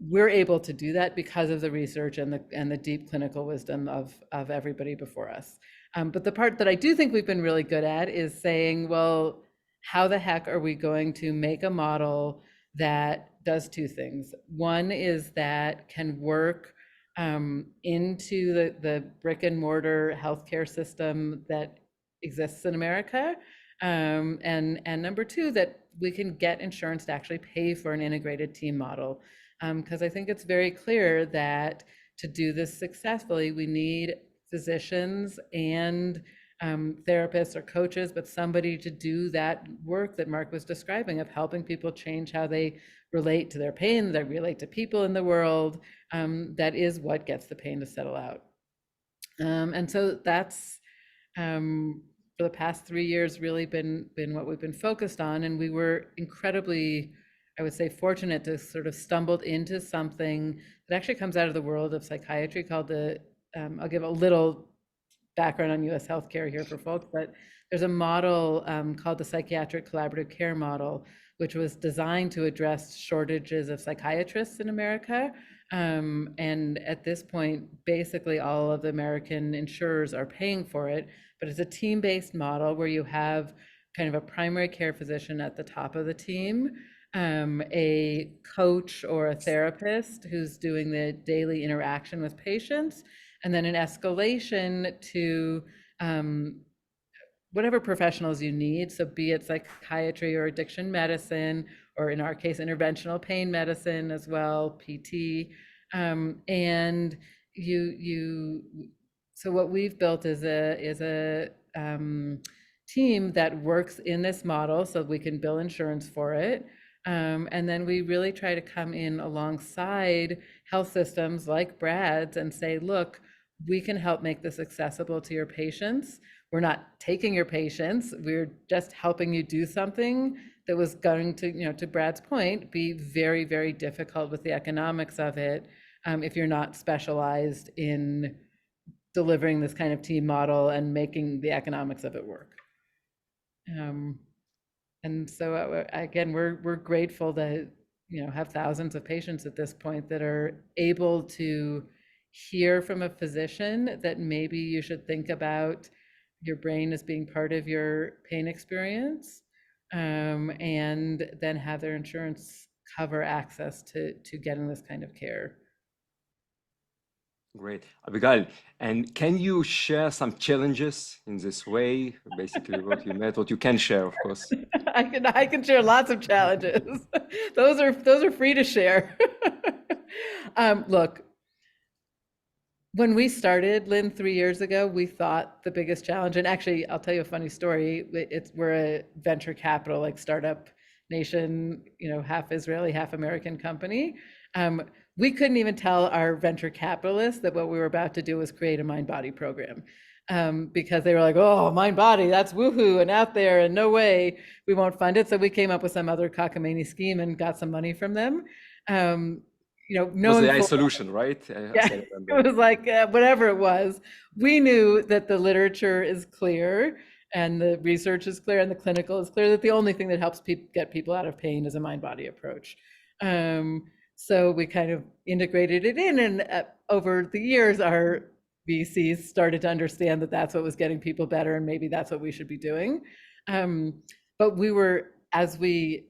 we're able to do that because of the research and the deep clinical wisdom of everybody before us. But the part that I do think we've been really good at is saying, well, how the heck are we going to make a model that does two things? One is that can work into the brick and mortar healthcare system that exists in America, And number two, that we can get insurance to actually pay for an integrated team model. Because I think it's very clear that to do this successfully, we need physicians and therapists or coaches, but somebody to do that work that Mark was describing of helping people change how they relate to their pain, they relate to people in the world. That is what gets the pain to settle out. And so that's for the past 3 years really been what we've been focused on. And we were incredibly, I would say, fortunate to sort of stumbled into something that actually comes out of the world of psychiatry called the, I'll give a little background on US healthcare here for folks, but there's a model called the Psychiatric Collaborative Care Model, which was designed to address shortages of psychiatrists in America. And at this point, basically all of the American insurers are paying for it, but it's a team-based model where you have kind of a primary care physician at the top of the team, a coach or a therapist who's doing the daily interaction with patients, and then an escalation to whatever professionals you need. So be it psychiatry or addiction medicine, or in our case, interventional pain medicine as well, PT. And so what we've built is a team that works in this model so we can bill insurance for it. And then we really try to come in alongside health systems like Brad's and say, look, we can help make this accessible to your patients. We're not taking your patients. We're just helping you do something that was going to, to Brad's point, be very, very difficult with the economics of it if you're not specialized in delivering this kind of team model and making the economics of it work. And so again, we're grateful to have thousands of patients at this point that are able to hear from a physician that maybe you should think about your brain as being part of your pain experience, and then have their insurance cover access to getting this kind of care. Great. Abigail, and can you share some challenges in this way? Basically what you met, what you can share, of course. I can share lots of challenges. Those are free to share. Look, when we started, Lynn, 3 years ago, we thought the biggest challenge, and actually, I'll tell you a funny story. We're a venture capital, like startup nation, half Israeli, half American company. We couldn't even tell our venture capitalists that what we were about to do was create a mind-body program, because they were like, oh, mind-body, that's woohoo and out there and no way, we won't fund it. So we came up with some other cockamamie scheme and got some money from them. It was the AI solution, right? Yeah, it was like whatever it was. We knew that the literature is clear and the research is clear and the clinical is clear that the only thing that helps get people out of pain is a mind-body approach. So we kind of integrated it in, and over the years, our VCs started to understand that that's what was getting people better, and maybe that's what we should be doing. But we were, as we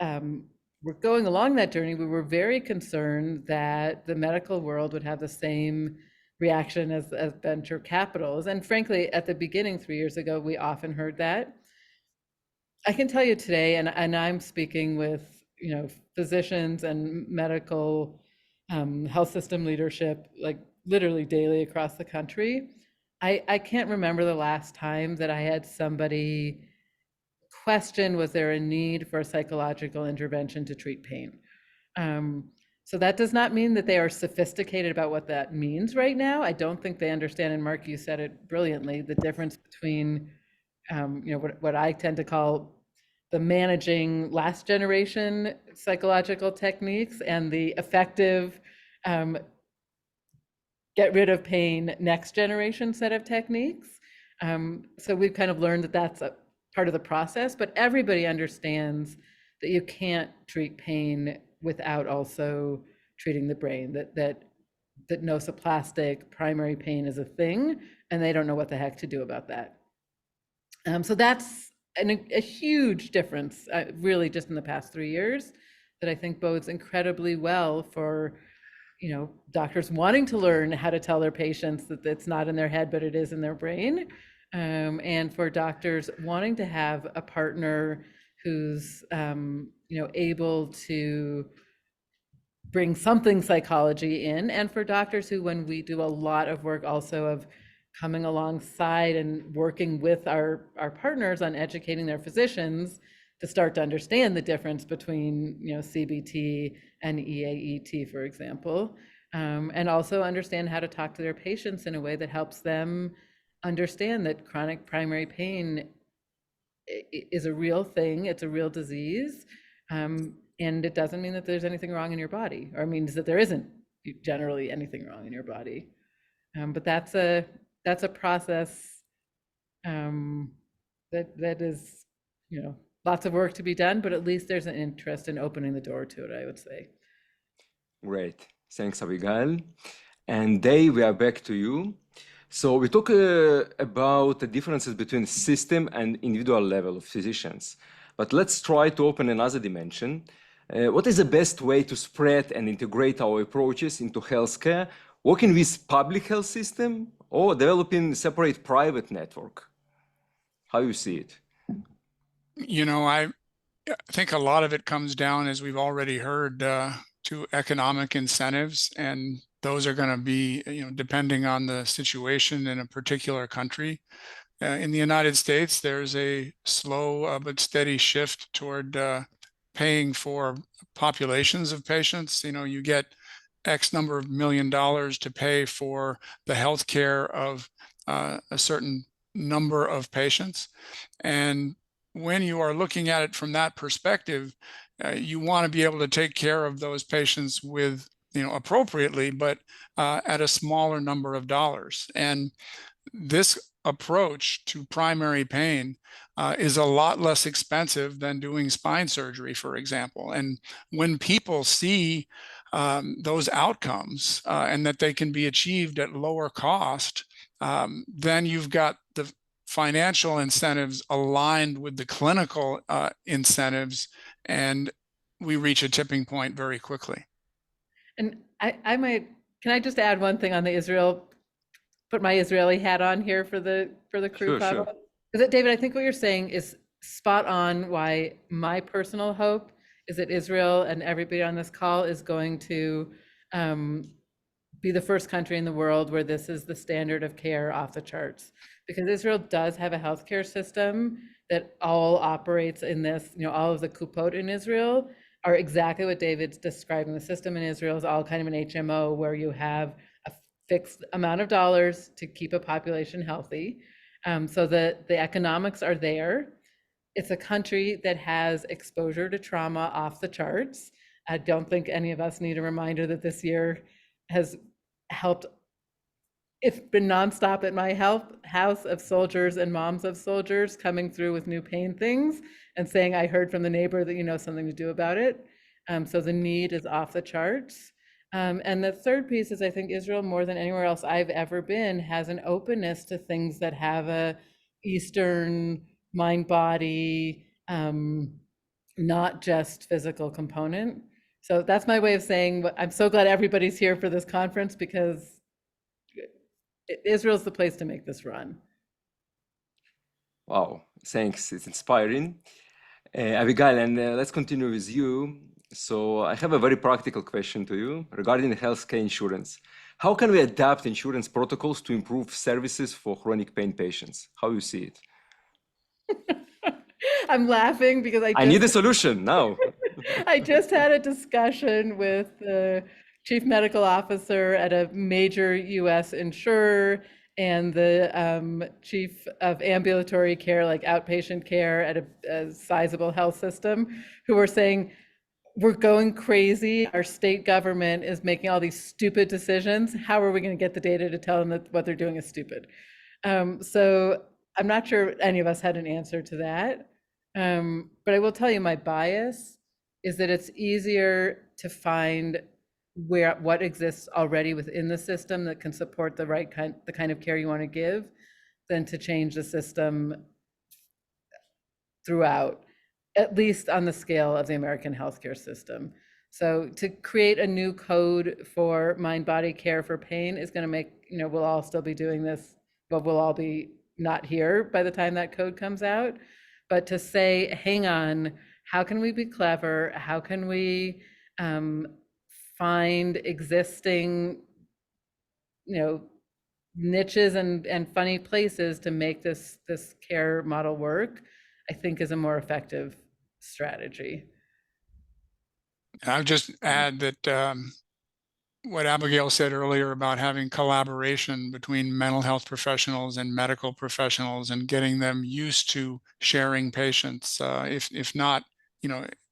were going along that journey, we were very concerned that the medical world would have the same reaction as venture capitals. And frankly, at the beginning, 3 years ago, we often heard that. I can tell you today, and I'm speaking with physicians and medical health system leadership, like literally daily across the country. I can't remember the last time that I had somebody question, was there a need for a psychological intervention to treat pain? So that does not mean that they are sophisticated about what that means right now. I don't think they understand, and Mark, you said it brilliantly, the difference between what I tend to call the managing last generation psychological techniques and the effective get rid of pain next generation set of techniques. So we've kind of learned that that's a part of the process, but everybody understands that you can't treat pain without also treating the brain, that Neuroplastic primary pain is a thing, and they don't know what the heck to do about that. So that's a huge difference, really, just in the past 3 years, that I think bodes incredibly well for doctors wanting to learn how to tell their patients that it's not in their head, but it is in their brain. and for doctors wanting to have a partner who's able to bring something psychology in, and for doctors who, when we do a lot of work also of coming alongside and working with our partners on educating their physicians to start to understand the difference between CBT and EAET, for example, and also understand how to talk to their patients in a way that helps them understand that chronic primary pain is a real thing, it's a real disease, and it doesn't mean that there's anything wrong in your body, or it means that there isn't generally anything wrong in your body. But that's a process that is, lots of work to be done, but at least there's an interest in opening the door to it, I would say. Great. Thanks, Abigail. And Dave, we are back to you. So we talk about the differences between system and individual level of physicians. But let's try to open another dimension. What is the best way to spread and integrate our approaches into healthcare, working with public health system or developing separate private network? How you see it? I think a lot of it comes down, as we've already heard, to economic incentives, and those are going to be, depending on the situation in a particular country. In the United States, there's a slow but steady shift toward paying for populations of patients. You get X number of $1 million to pay for the health care of a certain number of patients. And when you are looking at it from that perspective, you want to be able to take care of those patients with, appropriately, but at a smaller number of dollars. And this approach to primary pain is a lot less expensive than doing spine surgery, for example. And when people see those outcomes and that they can be achieved at lower cost, then you've got the financial incentives aligned with the clinical incentives, and we reach a tipping point very quickly. And can I just add one thing on the Israel, put my Israeli hat on here for the crew? Sure. Because David, I think what you're saying is spot on. Why my personal hope is that Israel and everybody on this call is going to be the first country in the world where this is the standard of care off the charts. Because Israel does have a healthcare system that all operates in this, all of the kupot in Israel are exactly what David's describing. The system in Israel is all kind of an HMO where you have a fixed amount of dollars to keep a population healthy. So the economics are there. It's a country that has exposure to trauma off the charts. I don't think any of us need a reminder that this year has helped. It's been nonstop at my house of soldiers and moms of soldiers coming through with new pain things and saying, I heard from the neighbor that you know something to do about it. So the need is off the charts. And the third piece is, I think Israel, more than anywhere else I've ever been, has an openness to things that have a Eastern mind-body, not just physical component. So that's my way of saying, I'm so glad everybody's here for this conference, because Israel's the place to make this run. Wow, thanks. It's inspiring. Abigail, and let's continue with you. So I have a very practical question to you regarding healthcare insurance. How can we adapt insurance protocols to improve services for chronic pain patients? How you see it? I'm laughing because I need a solution now. I just had a discussion with the chief medical officer at a major US insurer and the chief of ambulatory care, like outpatient care at a sizable health system, who were saying, we're going crazy. Our state government is making all these stupid decisions. How are we going to get the data to tell them that what they're doing is stupid? So I'm not sure any of us had an answer to that. But I will tell you, my bias is that it's easier to find what exists already within the system that can support the kind of care you want to give, than to change the system throughout, at least on the scale of the American healthcare system. So to create a new code for mind-body care for pain is going to make, we'll all still be doing this, but we'll all be not here by the time that code comes out. But to say, hang on, how can we be clever? How can we find existing, niches and funny places to make this care model work, I think is a more effective strategy. I'll just add that what Abigail said earlier about having collaboration between mental health professionals and medical professionals and getting them used to sharing patients. If not,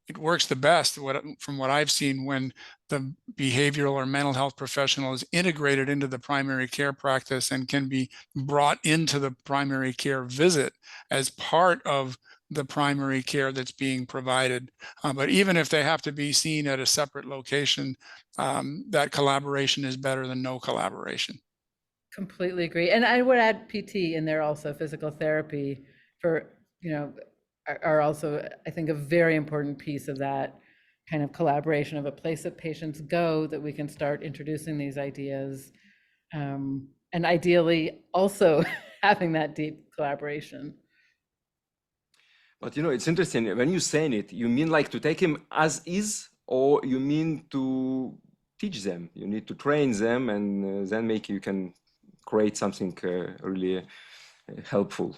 it works the best from what I've seen when the behavioral or mental health professional is integrated into the primary care practice and can be brought into the primary care visit as part of the primary care that's being provided. But even if they have to be seen at a separate location, that collaboration is better than no collaboration. Completely agree. And I would add PT in there also. Physical therapy are also, I think, a very important piece of that kind of collaboration, of a place that patients go that we can start introducing these ideas, and ideally also having that deep collaboration. But it's interesting, when you're saying it, you mean like to take him as is, or you mean to teach them? You need to train them, and then you can create something really helpful.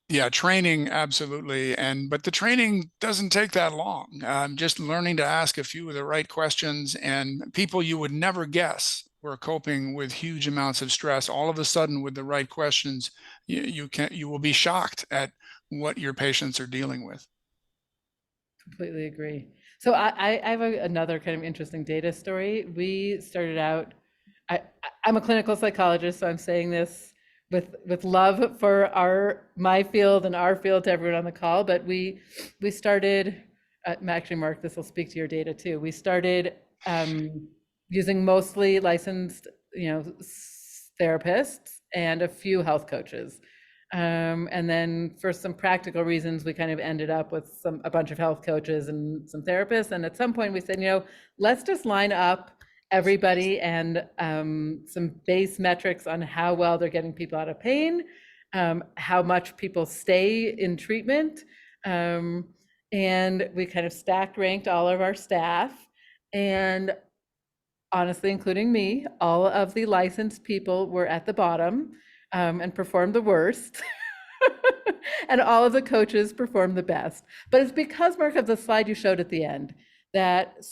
Yeah, training, absolutely. But the training doesn't take that long. Just learning to ask a few of the right questions, and people you would never guess were coping with huge amounts of stress. All of a sudden, with the right questions, you will be shocked at what your patients are dealing with. Completely agree. So I have another kind of interesting data story. We started out, I'm a clinical psychologist, so I'm saying this with love for my field and our field to everyone on the call, but we started, actually, Mark, this will speak to your data too. We started using mostly licensed, therapists and a few health coaches. And then for some practical reasons, we kind of ended up with a bunch of health coaches and some therapists. And at some point we said, let's just line up everybody and some base metrics on how well they're getting people out of pain, how much people stay in treatment. And we kind of stacked ranked all of our staff, and honestly, including me, all of the licensed people were at the bottom and performed the worst. And all of the coaches performed the best. But it's because, Mark, of the slide you showed at the end, that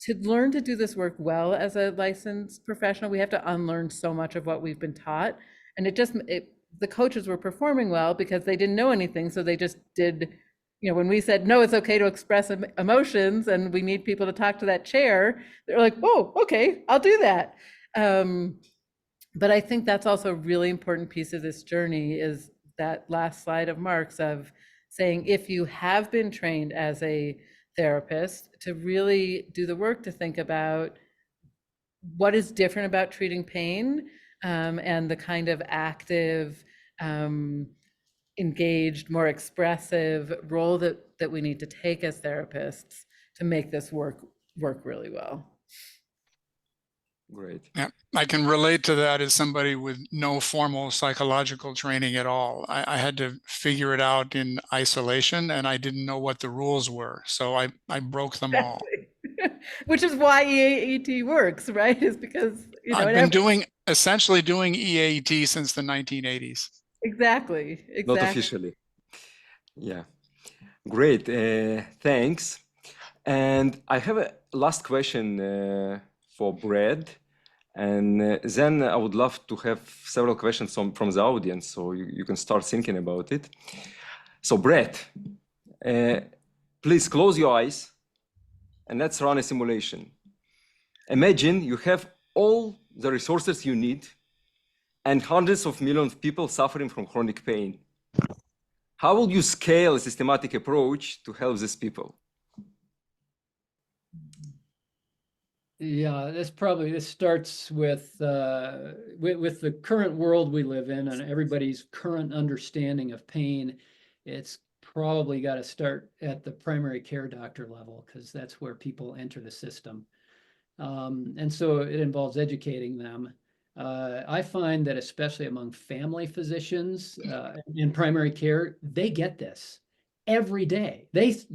to learn to do this work well as a licensed professional, we have to unlearn so much of what we've been taught. And the coaches were performing well because they didn't know anything. So they just did, when we said, no, it's okay to express emotions and we need people to talk to that chair, they're like, oh, okay, I'll do that. But I think that's also a really important piece of this journey, is that last slide of Mark's of saying, if you have been trained as a therapist, to really do the work to think about what is different about treating pain, and the kind of active, engaged, more expressive role that we need to take as therapists to make this work really well. Great. Yeah, I can relate to that as somebody with no formal psychological training at all. I had to figure it out in isolation, and I didn't know what the rules were. So I broke them all. Which is why EAET works, right? Is because, I've been essentially doing EAET since the 1980s. Exactly. Not officially. Yeah. Great. Thanks. And I have a last question for Brad, and then I would love to have several questions from the audience, so you can start thinking about it. So Brad, please close your eyes and let's run a simulation. Imagine you have all the resources you need and hundreds of millions of people suffering from chronic pain. How will you scale a systematic approach to help these people? Yeah, this starts with the current world we live in and everybody's current understanding of pain. It's probably got to start at the primary care doctor level, because that's where people enter the system. And so it involves educating them. I find that especially among family physicians in primary care, they get this every day. They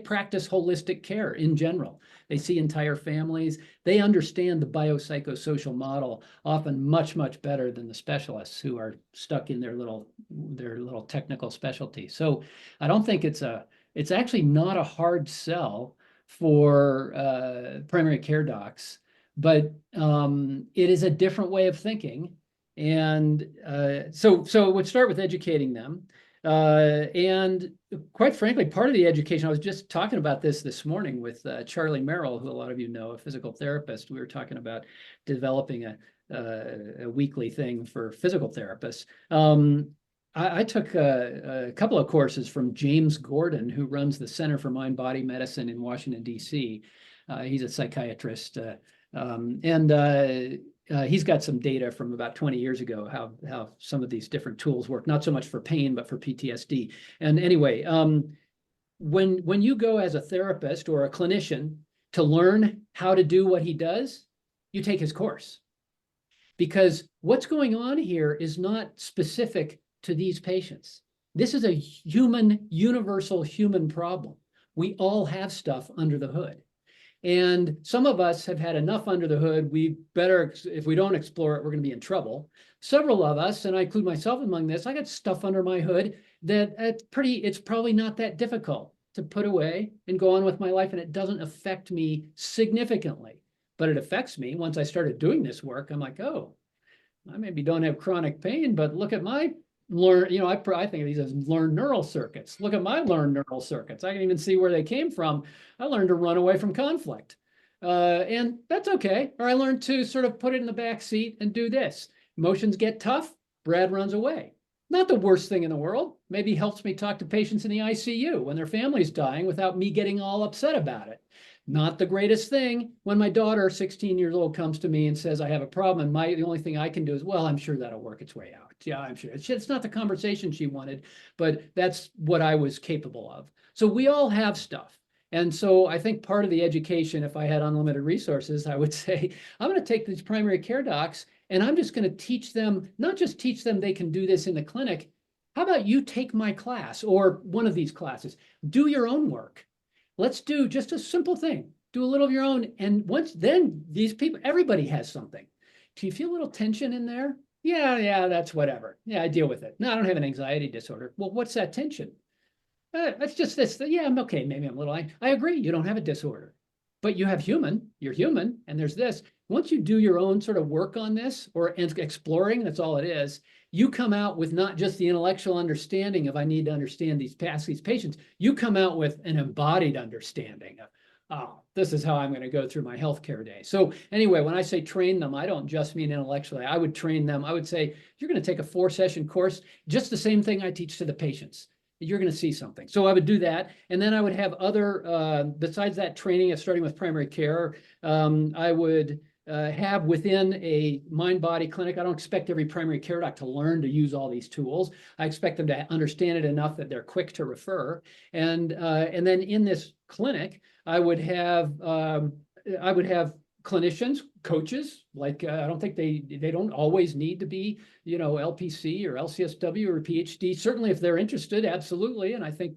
practice holistic care in general. They see entire families. They understand the biopsychosocial model often much, much better than the specialists who are stuck in their little technical specialty. So I don't think it's actually not a hard sell for primary care docs, but it is a different way of thinking. And so it would start with educating them. And quite frankly, part of the education, I was just talking about this morning with Charlie Merrill, who a lot of you know, a physical therapist. We were talking about developing a weekly thing for physical therapists. I took a couple of courses from James Gordon, who runs the Center for Mind-Body Medicine in Washington, D.C. He's a psychiatrist, he's got some data from about 20 years ago, how some of these different tools work, not so much for pain, but for PTSD. And anyway, when you go as a therapist or a clinician to learn how to do what he does, you take his course. Because what's going on here is not specific to these patients. This is a universal human problem. We all have stuff under the hood. And some of us have had enough under the hood. We better, if we don't explore it, we're going to be in trouble. Several of us, and I include myself among this, I got stuff under my hood that it's probably not that difficult to put away and go on with my life, and it doesn't affect me significantly. But it affects me once I started doing this work. I'm like, oh, I maybe don't have chronic pain, but look at my I think of these as learned neural circuits. Look at my learned neural circuits. I can even see where they came from. I learned to run away from conflict. And that's okay. Or I learned to sort of put it in the back seat and do this. Emotions get tough, Brad runs away. Not the worst thing in the world. Maybe helps me talk to patients in the ICU when their family's dying without me getting all upset about it. Not the greatest thing when my daughter, 16 years old, comes to me and says, I have a problem. And the only thing I can do is, well, I'm sure that'll work its way out. Yeah, I'm sure. It's not the conversation she wanted, but that's what I was capable of. So we all have stuff. And so I think part of the education, if I had unlimited resources, I would say, I'm going to take these primary care docs and I'm just going to teach them, not just teach them they can do this in the clinic. How about you take my class or one of these classes, do your own work. Let's do just a simple thing. Do a little of your own. And then these people, everybody has something. Do you feel a little tension in there? Yeah, that's whatever. Yeah, I deal with it. No, I don't have an anxiety disorder. Well, what's that tension? That's just this. Yeah, I'm okay. Maybe I'm a little, I agree. You don't have a disorder, but you have you're human. And there's this. Once you do your own sort of work on this or exploring, that's all it is. You come out with not just the intellectual understanding of I need to understand these patients. You come out with an embodied understanding of, oh, this is how I'm going to go through my healthcare day. So anyway, when I say train them, I don't just mean intellectually. I would train them. I would say, you're going to take a 4-session course, just the same thing I teach to the patients. You're going to see something. So I would do that. And then I would have other, besides that training of starting with primary care, I would have within a mind-body clinic. I don't expect every primary care doc to learn to use all these tools. I expect them to understand it enough that they're quick to refer. And then in this clinic, I would have clinicians, coaches, like I don't think they don't always need to be, LPC or LCSW or PhD. Certainly if they're interested, absolutely. And I think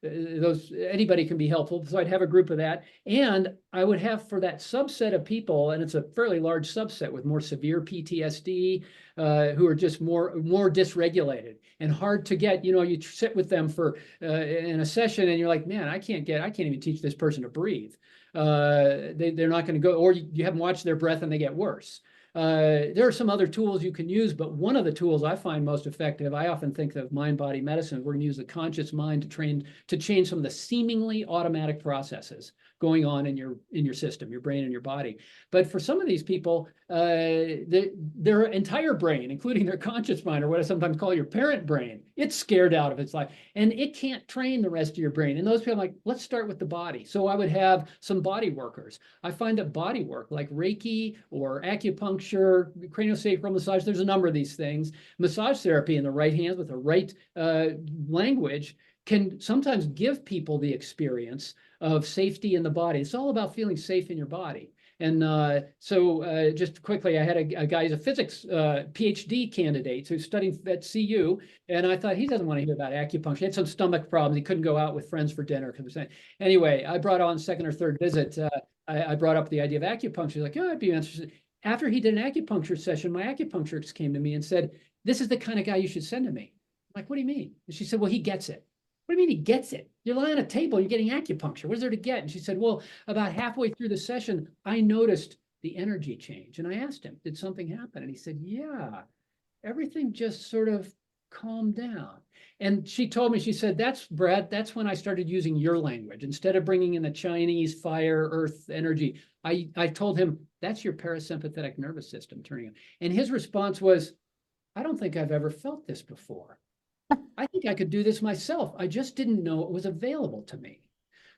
anybody can be helpful. So I'd have a group of that. And I would have for that subset of people, and it's a fairly large subset with more severe PTSD, who are just more dysregulated and hard to get, you sit with them for in a session and you're like, man, I can't even teach this person to breathe. They're not going to go, or you have them watch their breath and they get worse. There are some other tools you can use, but one of the tools I find most effective, I often think of mind-body medicine, we're going to use the conscious mind to change some of the seemingly automatic processes going on in your system, your brain and your body. But for some of these people, their entire brain, including their conscious mind, or what I sometimes call your parent brain, it's scared out of its life, and it can't train the rest of your brain. And those people, I'm like, let's start with the body. So I would have some body workers. I find that body work, like Reiki or acupuncture, craniosacral massage, there's a number of these things. Massage therapy in the right hands with the right language can sometimes give people the experience of safety in the body. It's all about feeling safe in your body. And just quickly, I had a guy, he's a physics PhD candidate who's studying at CU, and I thought he doesn't want to hear about acupuncture. He had some stomach problems. He couldn't go out with friends for dinner. Anyway, I brought on second or third visit. I brought up the idea of acupuncture. He's like, yeah, I'd be interested. After he did an acupuncture session, my acupuncturist came to me and said, this is the kind of guy you should send to me. I'm like, what do you mean? And she said, well, he gets it. What do you mean he gets it? You're lying on a table, you're getting acupuncture. What is there to get? And she said, well, about halfway through the session, I noticed the energy change. And I asked him, did something happen? And he said, yeah, everything just sort of calmed down. And she told me, she said, that's Brad, that's when I started using your language. Instead of bringing in the Chinese fire, earth energy, I told him, that's your parasympathetic nervous system turning on. And his response was, I don't think I've ever felt this before. I think I could do this myself. I just didn't know it was available to me.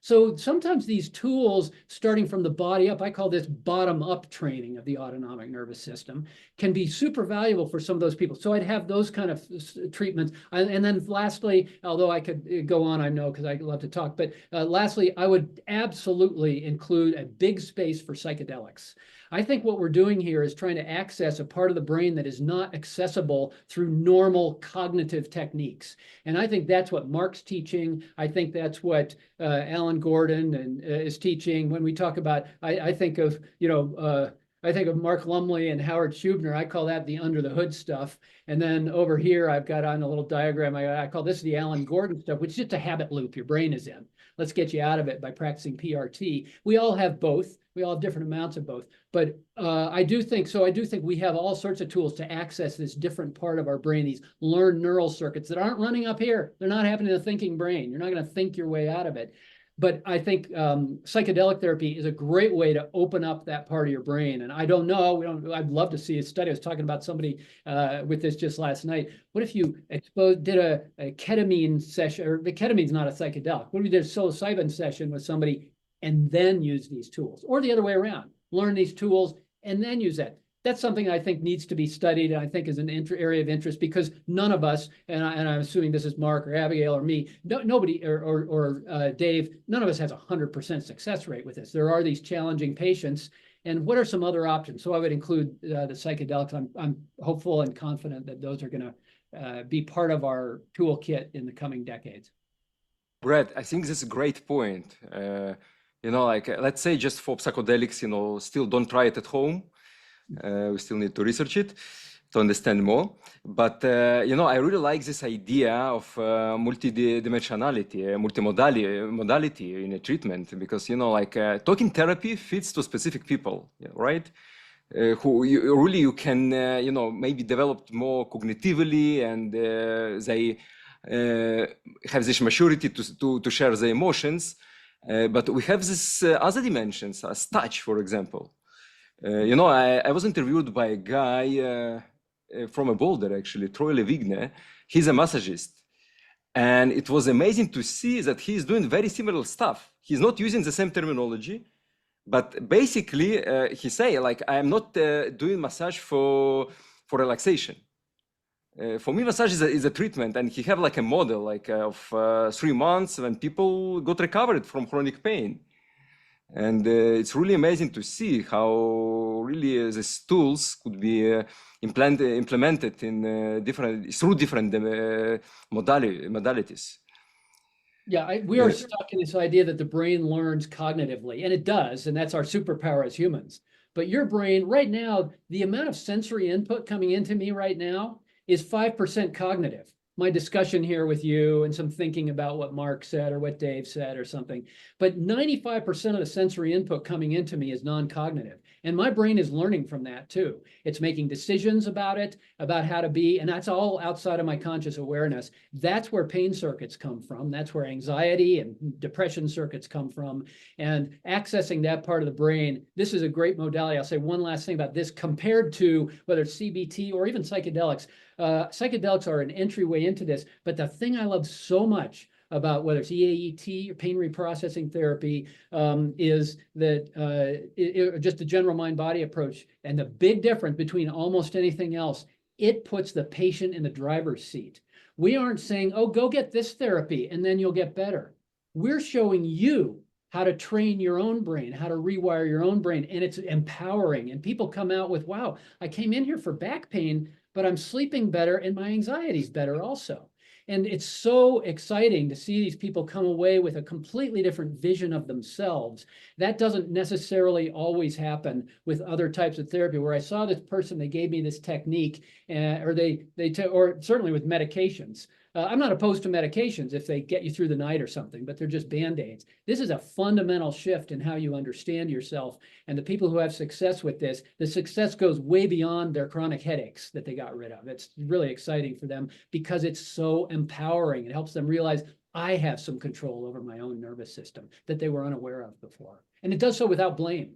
So sometimes these tools, starting from the body up, I call this bottom-up training of the autonomic nervous system, can be super valuable for some of those people. So I'd have those kind of treatments. And then lastly, although I could go on, I know, because I love to talk, but lastly, I would absolutely include a big space for psychedelics. I think what we're doing here is trying to access a part of the brain that is not accessible through normal cognitive techniques. And I think that's what Mark's teaching. I think that's what Alan Gordon is teaching. When we talk about, I think of, I think of Mark Lumley and Howard Schubner. I call that the under the hood stuff. And then over here, I've got on a little diagram, I call this the Alan Gordon stuff, which is just a habit loop your brain is in. Let's get you out of it by practicing PRT. We all have both. We all have different amounts of both. But I do think we have all sorts of tools to access this different part of our brain, these learned neural circuits that aren't running up here. They're not happening in a thinking brain. You're not going to think your way out of it. But I think psychedelic therapy is a great way to open up that part of your brain. And I don't know, I'd love to see a study. I was talking about somebody with this just last night. What if you did a ketamine session, or the ketamine's not a psychedelic. What if you did a psilocybin session with somebody and then use these tools? Or the other way around, learn these tools and then use that. That's something I think needs to be studied, and I think is an area of interest, because none of us, and I'm assuming this is Mark or Abigail or me, nobody or Dave, none of us has 100% success rate with this. There are these challenging patients, and what are some other options? So I would include the psychedelics. I'm hopeful and confident that those are going to be part of our toolkit in the coming decades. Brett, I think this is a great point. Let's say just for psychedelics, still don't try it at home. We still need to research it to understand more. But, I really like this idea of multidimensionality, multimodality in a treatment, because, talking therapy fits to specific people, right? Who you can, maybe develop more cognitively, and they have this maturity to share the emotions. But we have this other dimensions, as touch, for example. I was interviewed by a guy from a Boulder, actually, Troy Levigne. He's a massagist. And it was amazing to see that he's doing very similar stuff. He's not using the same terminology, but basically he say, I'm not doing massage for relaxation. For me, massage is a treatment, and he have a model of 3 months when people got recovered from chronic pain. And it's really amazing to see how really these tools could be implemented in through different modalities. Yeah, we are stuck in this idea that the brain learns cognitively, and it does, and that's our superpower as humans. But your brain, right now, the amount of sensory input coming into me right now is 5% cognitive. My discussion here with you and some thinking about what Mark said or what Dave said or something. But 95% of the sensory input coming into me is non-cognitive. And my brain is learning from that too. It's making decisions about it, about how to be, and that's all outside of my conscious awareness. That's where pain circuits come from. That's where anxiety and depression circuits come from. And accessing that part of the brain, this is a great modality. I'll say one last thing about this compared to whether it's CBT or even psychedelics. Psychedelics are an entryway into this, but the thing I love so much about whether it's EAET or pain reprocessing therapy is that just the general mind-body approach, and the big difference between almost anything else, it puts the patient in the driver's seat. We aren't saying, oh, go get this therapy and then you'll get better. We're showing you how to train your own brain, how to rewire your own brain. And it's empowering. And people come out with, wow, I came in here for back pain, but I'm sleeping better and my anxiety's better also. And it's so exciting to see these people come away with a completely different vision of themselves. That doesn't necessarily always happen with other types of therapy, where I saw this person, they gave me this technique, or or certainly with medications. I'm not opposed to medications if they get you through the night or something, but they're just Band-Aids. This is a fundamental shift in how you understand yourself. And the people who have success with this, the success goes way beyond their chronic headaches that they got rid of. It's really exciting for them because it's so empowering. It helps them realize I have some control over my own nervous system that they were unaware of before. And it does so without blame,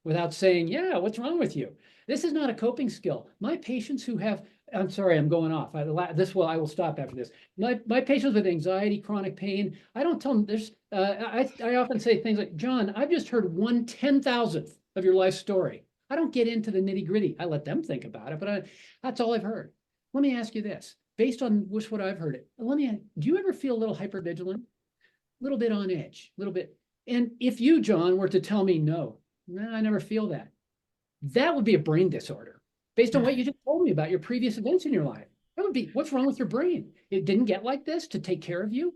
without saying, yeah, what's wrong with you? This is not a coping skill. My patients who have, I'm sorry, I'm going off. I will stop after this. My patients with anxiety, chronic pain, I don't tell them there's, I often say things like, John, I've just heard 1/10,000th of your life story. I don't get into the nitty gritty. I let them think about it, but that's all I've heard. Let me ask you this, based on what I've heard, do you ever feel a little hypervigilant? A little bit on edge, a little bit. And if you, John, were to tell me, no, I never feel that, that would be a brain disorder based on what you just told me about your previous events in your life. That would be, what's wrong with your brain? It didn't get like this to take care of you?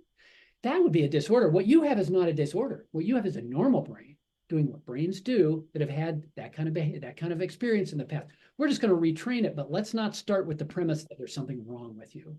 That would be a disorder. What you have is not a disorder. What you have is a normal brain doing what brains do that have had that kind of behavior, that kind of experience in the past. We're just going to retrain it, but let's not start with the premise that there's something wrong with you.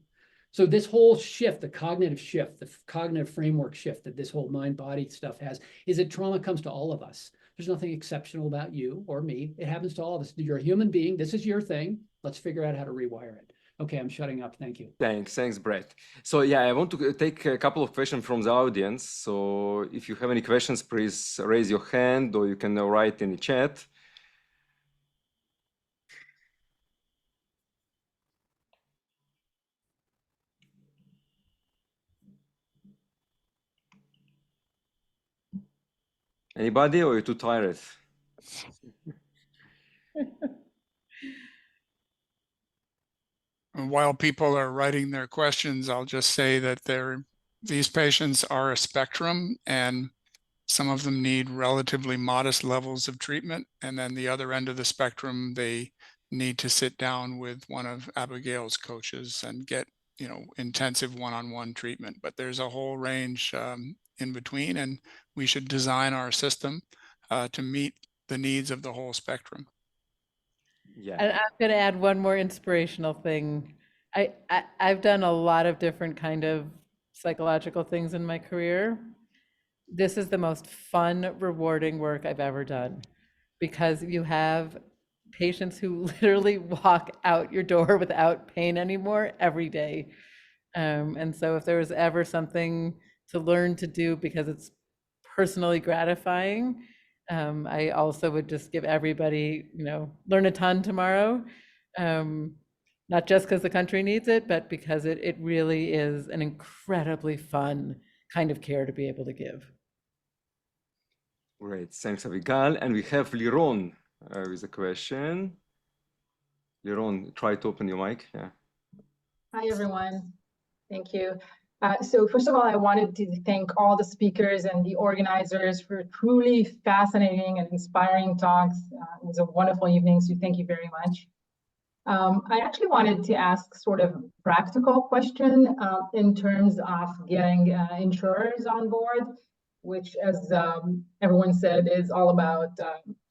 So this whole shift, the cognitive shift, the cognitive framework shift that this whole mind-body stuff has, is that trauma comes to all of us. There's nothing exceptional about you or me. It happens to all of us. You're a human being. This is your thing. Let's figure out how to rewire it. Okay, I'm shutting up. Thank you. Thanks, Brett. So yeah, I want to take a couple of questions from the audience. So if you have any questions, please raise your hand or you can write in the chat. Anybody, or you're too tired? While people are writing their questions, I'll just say that these patients are a spectrum, and some of them need relatively modest levels of treatment. And then the other end of the spectrum, they need to sit down with one of Abigail's coaches and get, intensive one-on-one treatment. But there's a whole range in between, and we should design our system to meet the needs of the whole spectrum. Yeah. And I'm going to add one more inspirational thing. I've done a lot of different kind of psychological things in my career. This is the most fun, rewarding work I've ever done, because you have patients who literally walk out your door without pain anymore every day. And so if there was ever something to learn to do because it's personally gratifying, I also would just give everybody, learn a ton tomorrow. Not just because the country needs it, but because it really is an incredibly fun kind of care to be able to give. Great, thanks, Abigail. And we have Liron with a question. Liron, try to open your mic. Yeah. Hi, everyone. Thank you. So first of all, I wanted to thank all the speakers and the organizers for truly fascinating and inspiring talks. It was a wonderful evening, so thank you very much. I actually wanted to ask sort of a practical question in terms of getting insurers on board, which, as everyone said, is all about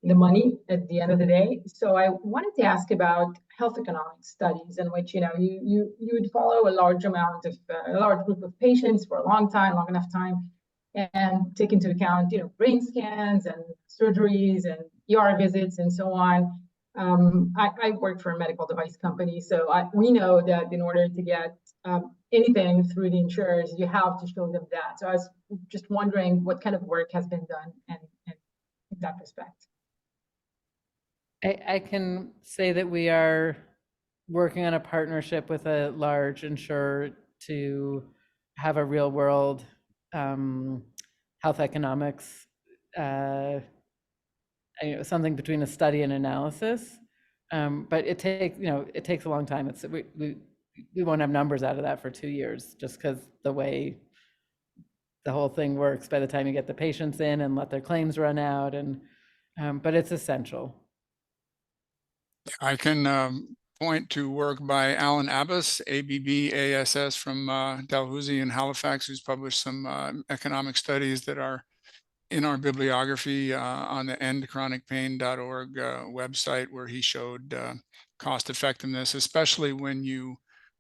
the money at the end of the day. So I wanted to ask about health economic studies in which you would follow a large group of patients for a long enough time, and take into account brain scans and surgeries and ER visits and so on. I work for a medical device company, so we know that in order to get anything through the insurers, you have to show them that. So I was just wondering what kind of work has been done in that respect. I can say that we are working on a partnership with a large insurer to have a real world health economics, something between a study and analysis. But it takes a long time. We won't have numbers out of that for 2 years, just because the way the whole thing works by the time you get the patients in and let their claims run out. And but it's essential. I can point to work by Alan Abbas, ABBASS from Dalhousie in Halifax, who's published some economic studies that are in our bibliography on the endchronicpain.org website, where he showed cost effectiveness, especially when you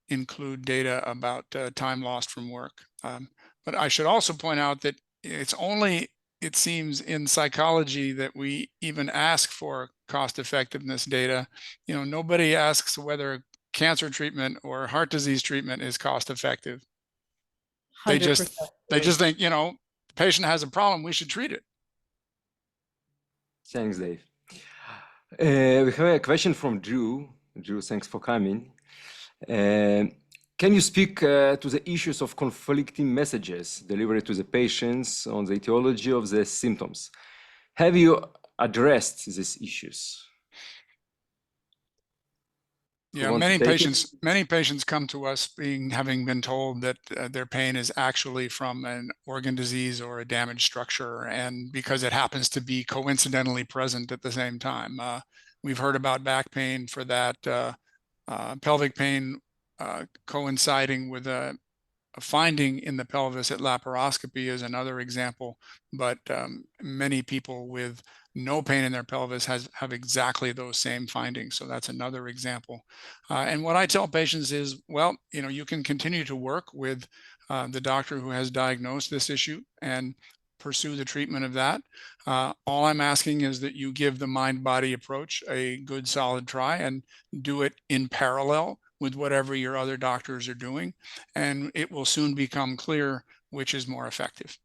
include data about time lost from work. But I should also point out that it's only, it seems, in psychology that we even ask for cost effectiveness data. You know, nobody asks whether cancer treatment or heart disease treatment is cost effective. They 100% just think, you know, the patient has a problem, we should treat it. Thanks, Dave. We have a question from Drew. Drew, thanks for coming. Can you speak to the issues of conflicting messages delivered to the patients on the etiology of the symptoms? Have you addressed these issues? Yeah, many patients come to us having been told that their pain is actually from an organ disease or a damaged structure, and because it happens to be coincidentally present at the same time. We've heard about back pain for that, pelvic pain coinciding with a finding in the pelvis at laparoscopy is another example, but many people with no pain in their pelvis have exactly those same findings. So that's another example. And what I tell patients is, well, you know, you can continue to work with the doctor who has diagnosed this issue and pursue the treatment of that. All I'm asking is that you give the mind-body approach a good solid try and do it in parallel with whatever your other doctors are doing, and it will soon become clear which is more effective.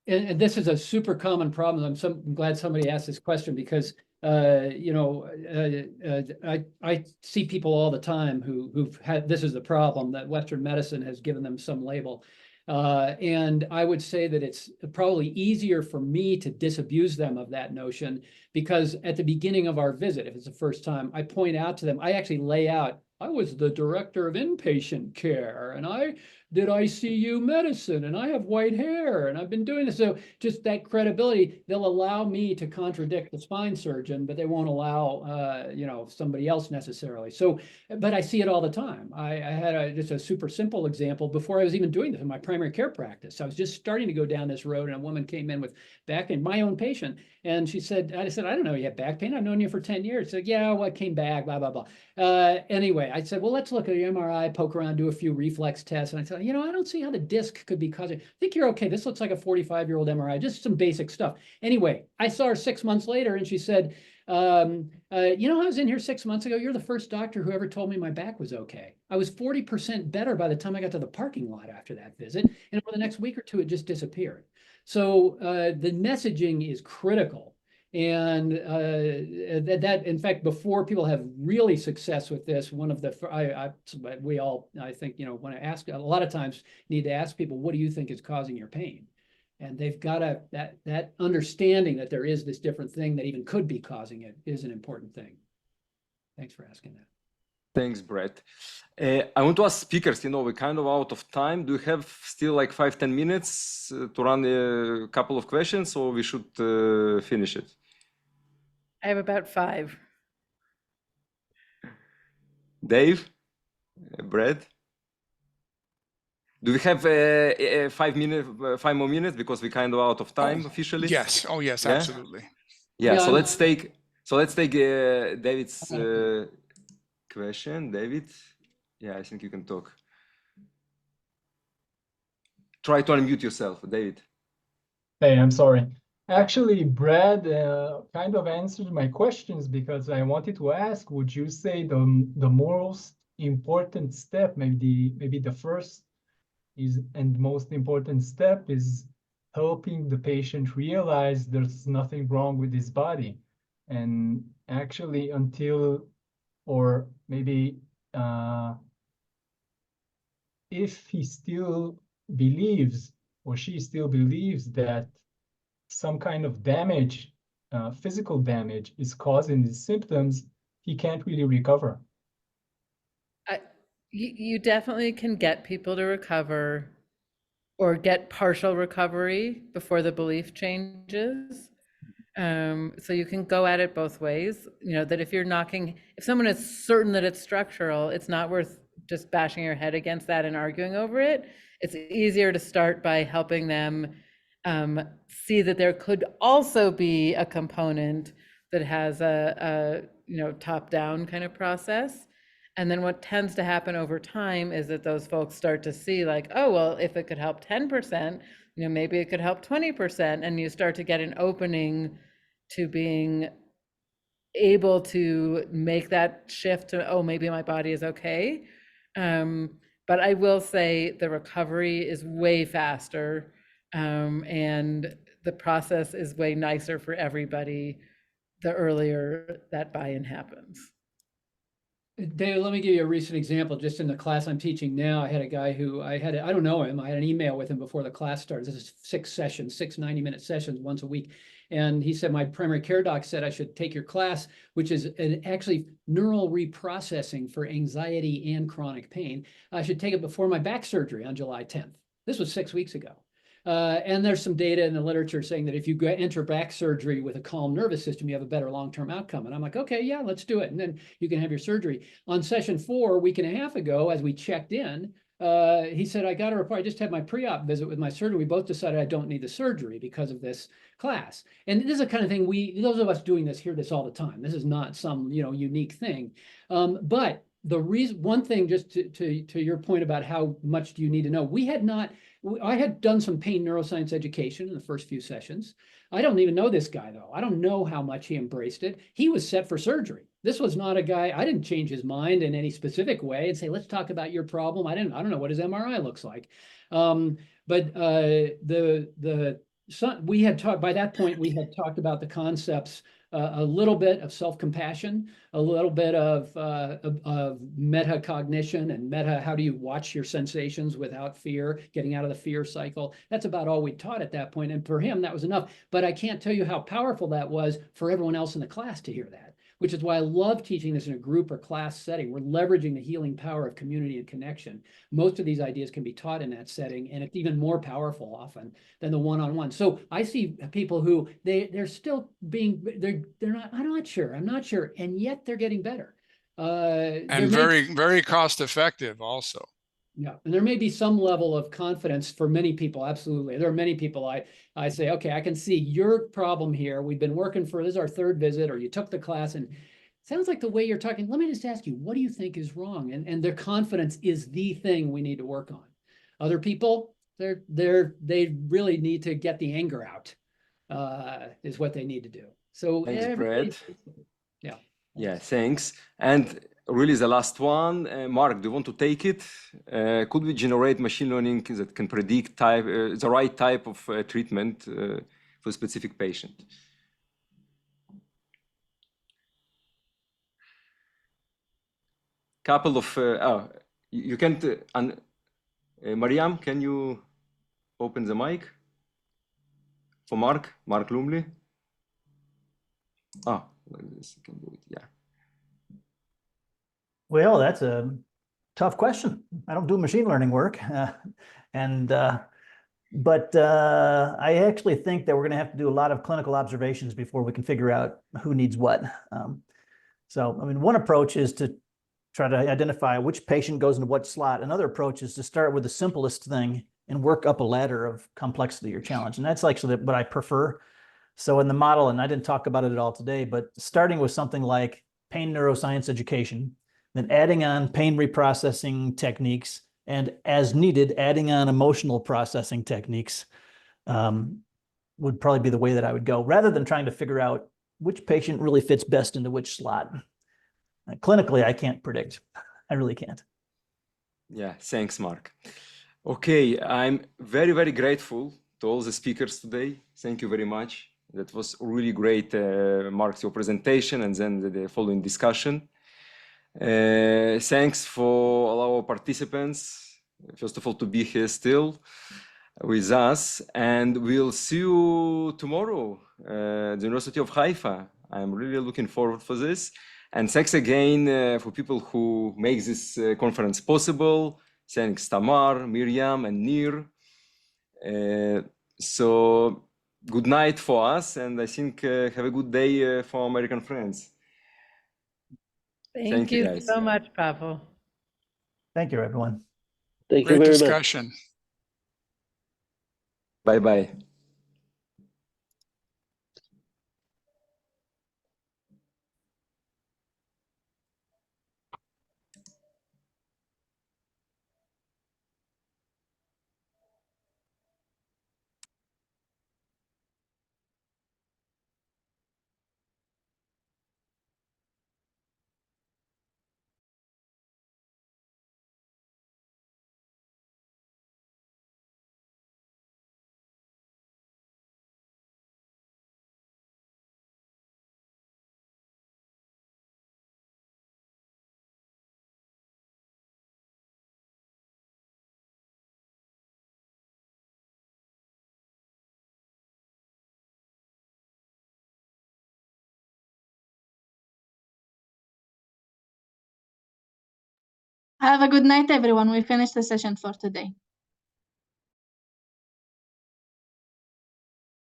And this is a super common problem. I'm glad somebody asked this question, because you know, I see people all the time who've had, this is the problem, that Western medicine has given them some label. And I would say that it's probably easier for me to disabuse them of that notion, because at the beginning of our visit, if it's the first time, I point out to them, I actually lay out, I was the director of inpatient care, and I did ICU medicine, and I have white hair, and I've been doing this. So just that credibility, they'll allow me to contradict the spine surgeon, but they won't allow, you know, somebody else necessarily. So, but I see it all the time. I had just a super simple example before I was even doing this in my primary care practice. I was just starting to go down this road, and a woman came in with back pain, my own patient, and she said, I said, I don't know you have back pain. I've known you for 10 years. She said, yeah, well, I came back, blah, blah, blah. Anyway, I said, well, let's look at the MRI, poke around, do a few reflex tests. And I said, you know, I don't see how the disc could be causing. I think you're okay. This looks like a 45-year-old MRI, just some basic stuff. Anyway, I saw her 6 months later, and she said, you know, I was in here 6 months ago. You're the first doctor who ever told me my back was okay. I was 40% better by the time I got to the parking lot after that visit. And over the next week or two, it just disappeared. So the messaging is critical. And that, in fact, before people have really success with this, one of the, we all, I think, you know, want to ask, a lot of times need to ask people, what do you think is causing your pain? And they've got to, that understanding that there is this different thing that even could be causing it is an important thing. Thanks for asking that. Thanks, Brett. I want to ask speakers, you know, we're kind of out of time. Do you have still like 5-10 minutes to run a couple of questions, or we should finish it? I have about 5. Dave? Brett? Do we have 5 more minutes, because we're kind of out of time officially? Yes. Oh, yes, yeah? Absolutely. Yeah. So let's take David's question. David, yeah, I think you can talk. Try to unmute yourself, David. Hey, I'm sorry. Actually, Brad kind of answered my questions, because I wanted to ask, would you say the most important step, maybe the first and most important step, is helping the patient realize there's nothing wrong with his body? And actually, until, or maybe if he still believes, or she still believes, that some kind of damage, physical damage, is causing these symptoms, he can't really recover. You definitely can get people to recover or get partial recovery before the belief changes. So you can go at it both ways, you know, that if someone is certain that it's structural, it's not worth just bashing your head against that and arguing over it. It's easier to start by helping them see that there could also be a component that has a you know, top-down kind of process. And then what tends to happen over time is that those folks start to see like, oh, well, if it could help 10%, you know, maybe it could help 20%. And you start to get an opening to being able to make that shift to, oh, maybe my body is okay. But I will say the recovery is way faster, and the process is way nicer for everybody the earlier that buy-in happens. David, let me give you a recent example. Just in the class I'm teaching now, I had a guy who I don't know him. I had an email with him before the class started. This is 6 sessions, 6 90-minute sessions once a week. And he said, my primary care doc said I should take your class, which is actually neural reprocessing for anxiety and chronic pain. I should take it before my back surgery on July 10th. This was 6 weeks ago. And there's some data in the literature saying that if you enter back surgery with a calm nervous system, you have a better long-term outcome. And I'm like, okay, yeah, let's do it. And then you can have your surgery. On session 4, a week and a half ago, as we checked in, he said, I got a report. I just had my pre-op visit with my surgeon. We both decided I don't need the surgery because of this class. And this is the kind of thing those of us doing this hear this all the time. This is not some, you know, unique thing. But the reason, one thing, just to your point about how much do you need to know, I had done some pain neuroscience education in the first few sessions. I don't even know this guy though. I don't know how much he embraced it. He was set for surgery. This was not a guy, I didn't change his mind in any specific way and say, let's talk about your problem. I don't know what his MRI looks like. We had talked, by that point, we had talked about the concepts, a little bit of self-compassion, a little bit of metacognition and how do you watch your sensations without fear, getting out of the fear cycle. That's about all we taught at that point. And for him, that was enough. But I can't tell you how powerful that was for everyone else in the class to hear that, which is why I love teaching this in a group or class setting. We're leveraging the healing power of community and connection. Most of these ideas can be taught in that setting, and it's even more powerful often than the one-on-one. So I see people who they're still being, they're not, I'm not sure, and yet they're getting better. And very cost effective also. Yeah, and there may be some level of confidence for many people. Absolutely. There are many people I say, okay, I can see your problem here. We've been working for, this is our 3rd visit, or you took the class and it sounds like the way you're talking, let me just ask you, what do you think is wrong? And their confidence is the thing we need to work on. Other people, they really need to get the anger out, is what they need to do. So thanks, Brad. Yeah. Yeah, thanks. And really the last one, Mark, do you want to take it? Could we generate machine learning that can predict the right type of treatment for a specific patient? Couple of, you can't, Mariam, can you open the mic for Mark Lumley? Oh, this can do it, yeah. Well, that's a tough question. I don't do machine learning work. But I actually think that we're going to have to do a lot of clinical observations before we can figure out who needs what. So, I mean, one approach is to try to identify which patient goes into what slot. Another approach is to start with the simplest thing and work up a ladder of complexity or challenge. And that's actually what I prefer. So in the model, and I didn't talk about it at all today, but starting with something like pain neuroscience education, then adding on pain reprocessing techniques, and as needed, adding on emotional processing techniques would probably be the way that I would go, rather than trying to figure out which patient really fits best into which slot. Clinically, I can't predict. I really can't. Yeah, thanks, Mark. Okay, I'm very, very grateful to all the speakers today. Thank you very much. That was really great, Mark, your presentation and then the following discussion. Thanks for all our participants. First of all, to be here still with us, and we'll see you tomorrow at the University of Haifa. I'm really looking forward for this. And thanks again for people who make this conference possible. Thanks Tamar, Miriam, and Nir. So good night for us, and I think have a good day for American friends. Thank you, you guys. so much, Pavel. Thank you, everyone. Thank you Great very much. discussion. Bye-bye. Have a good night, everyone. We finished the session for today.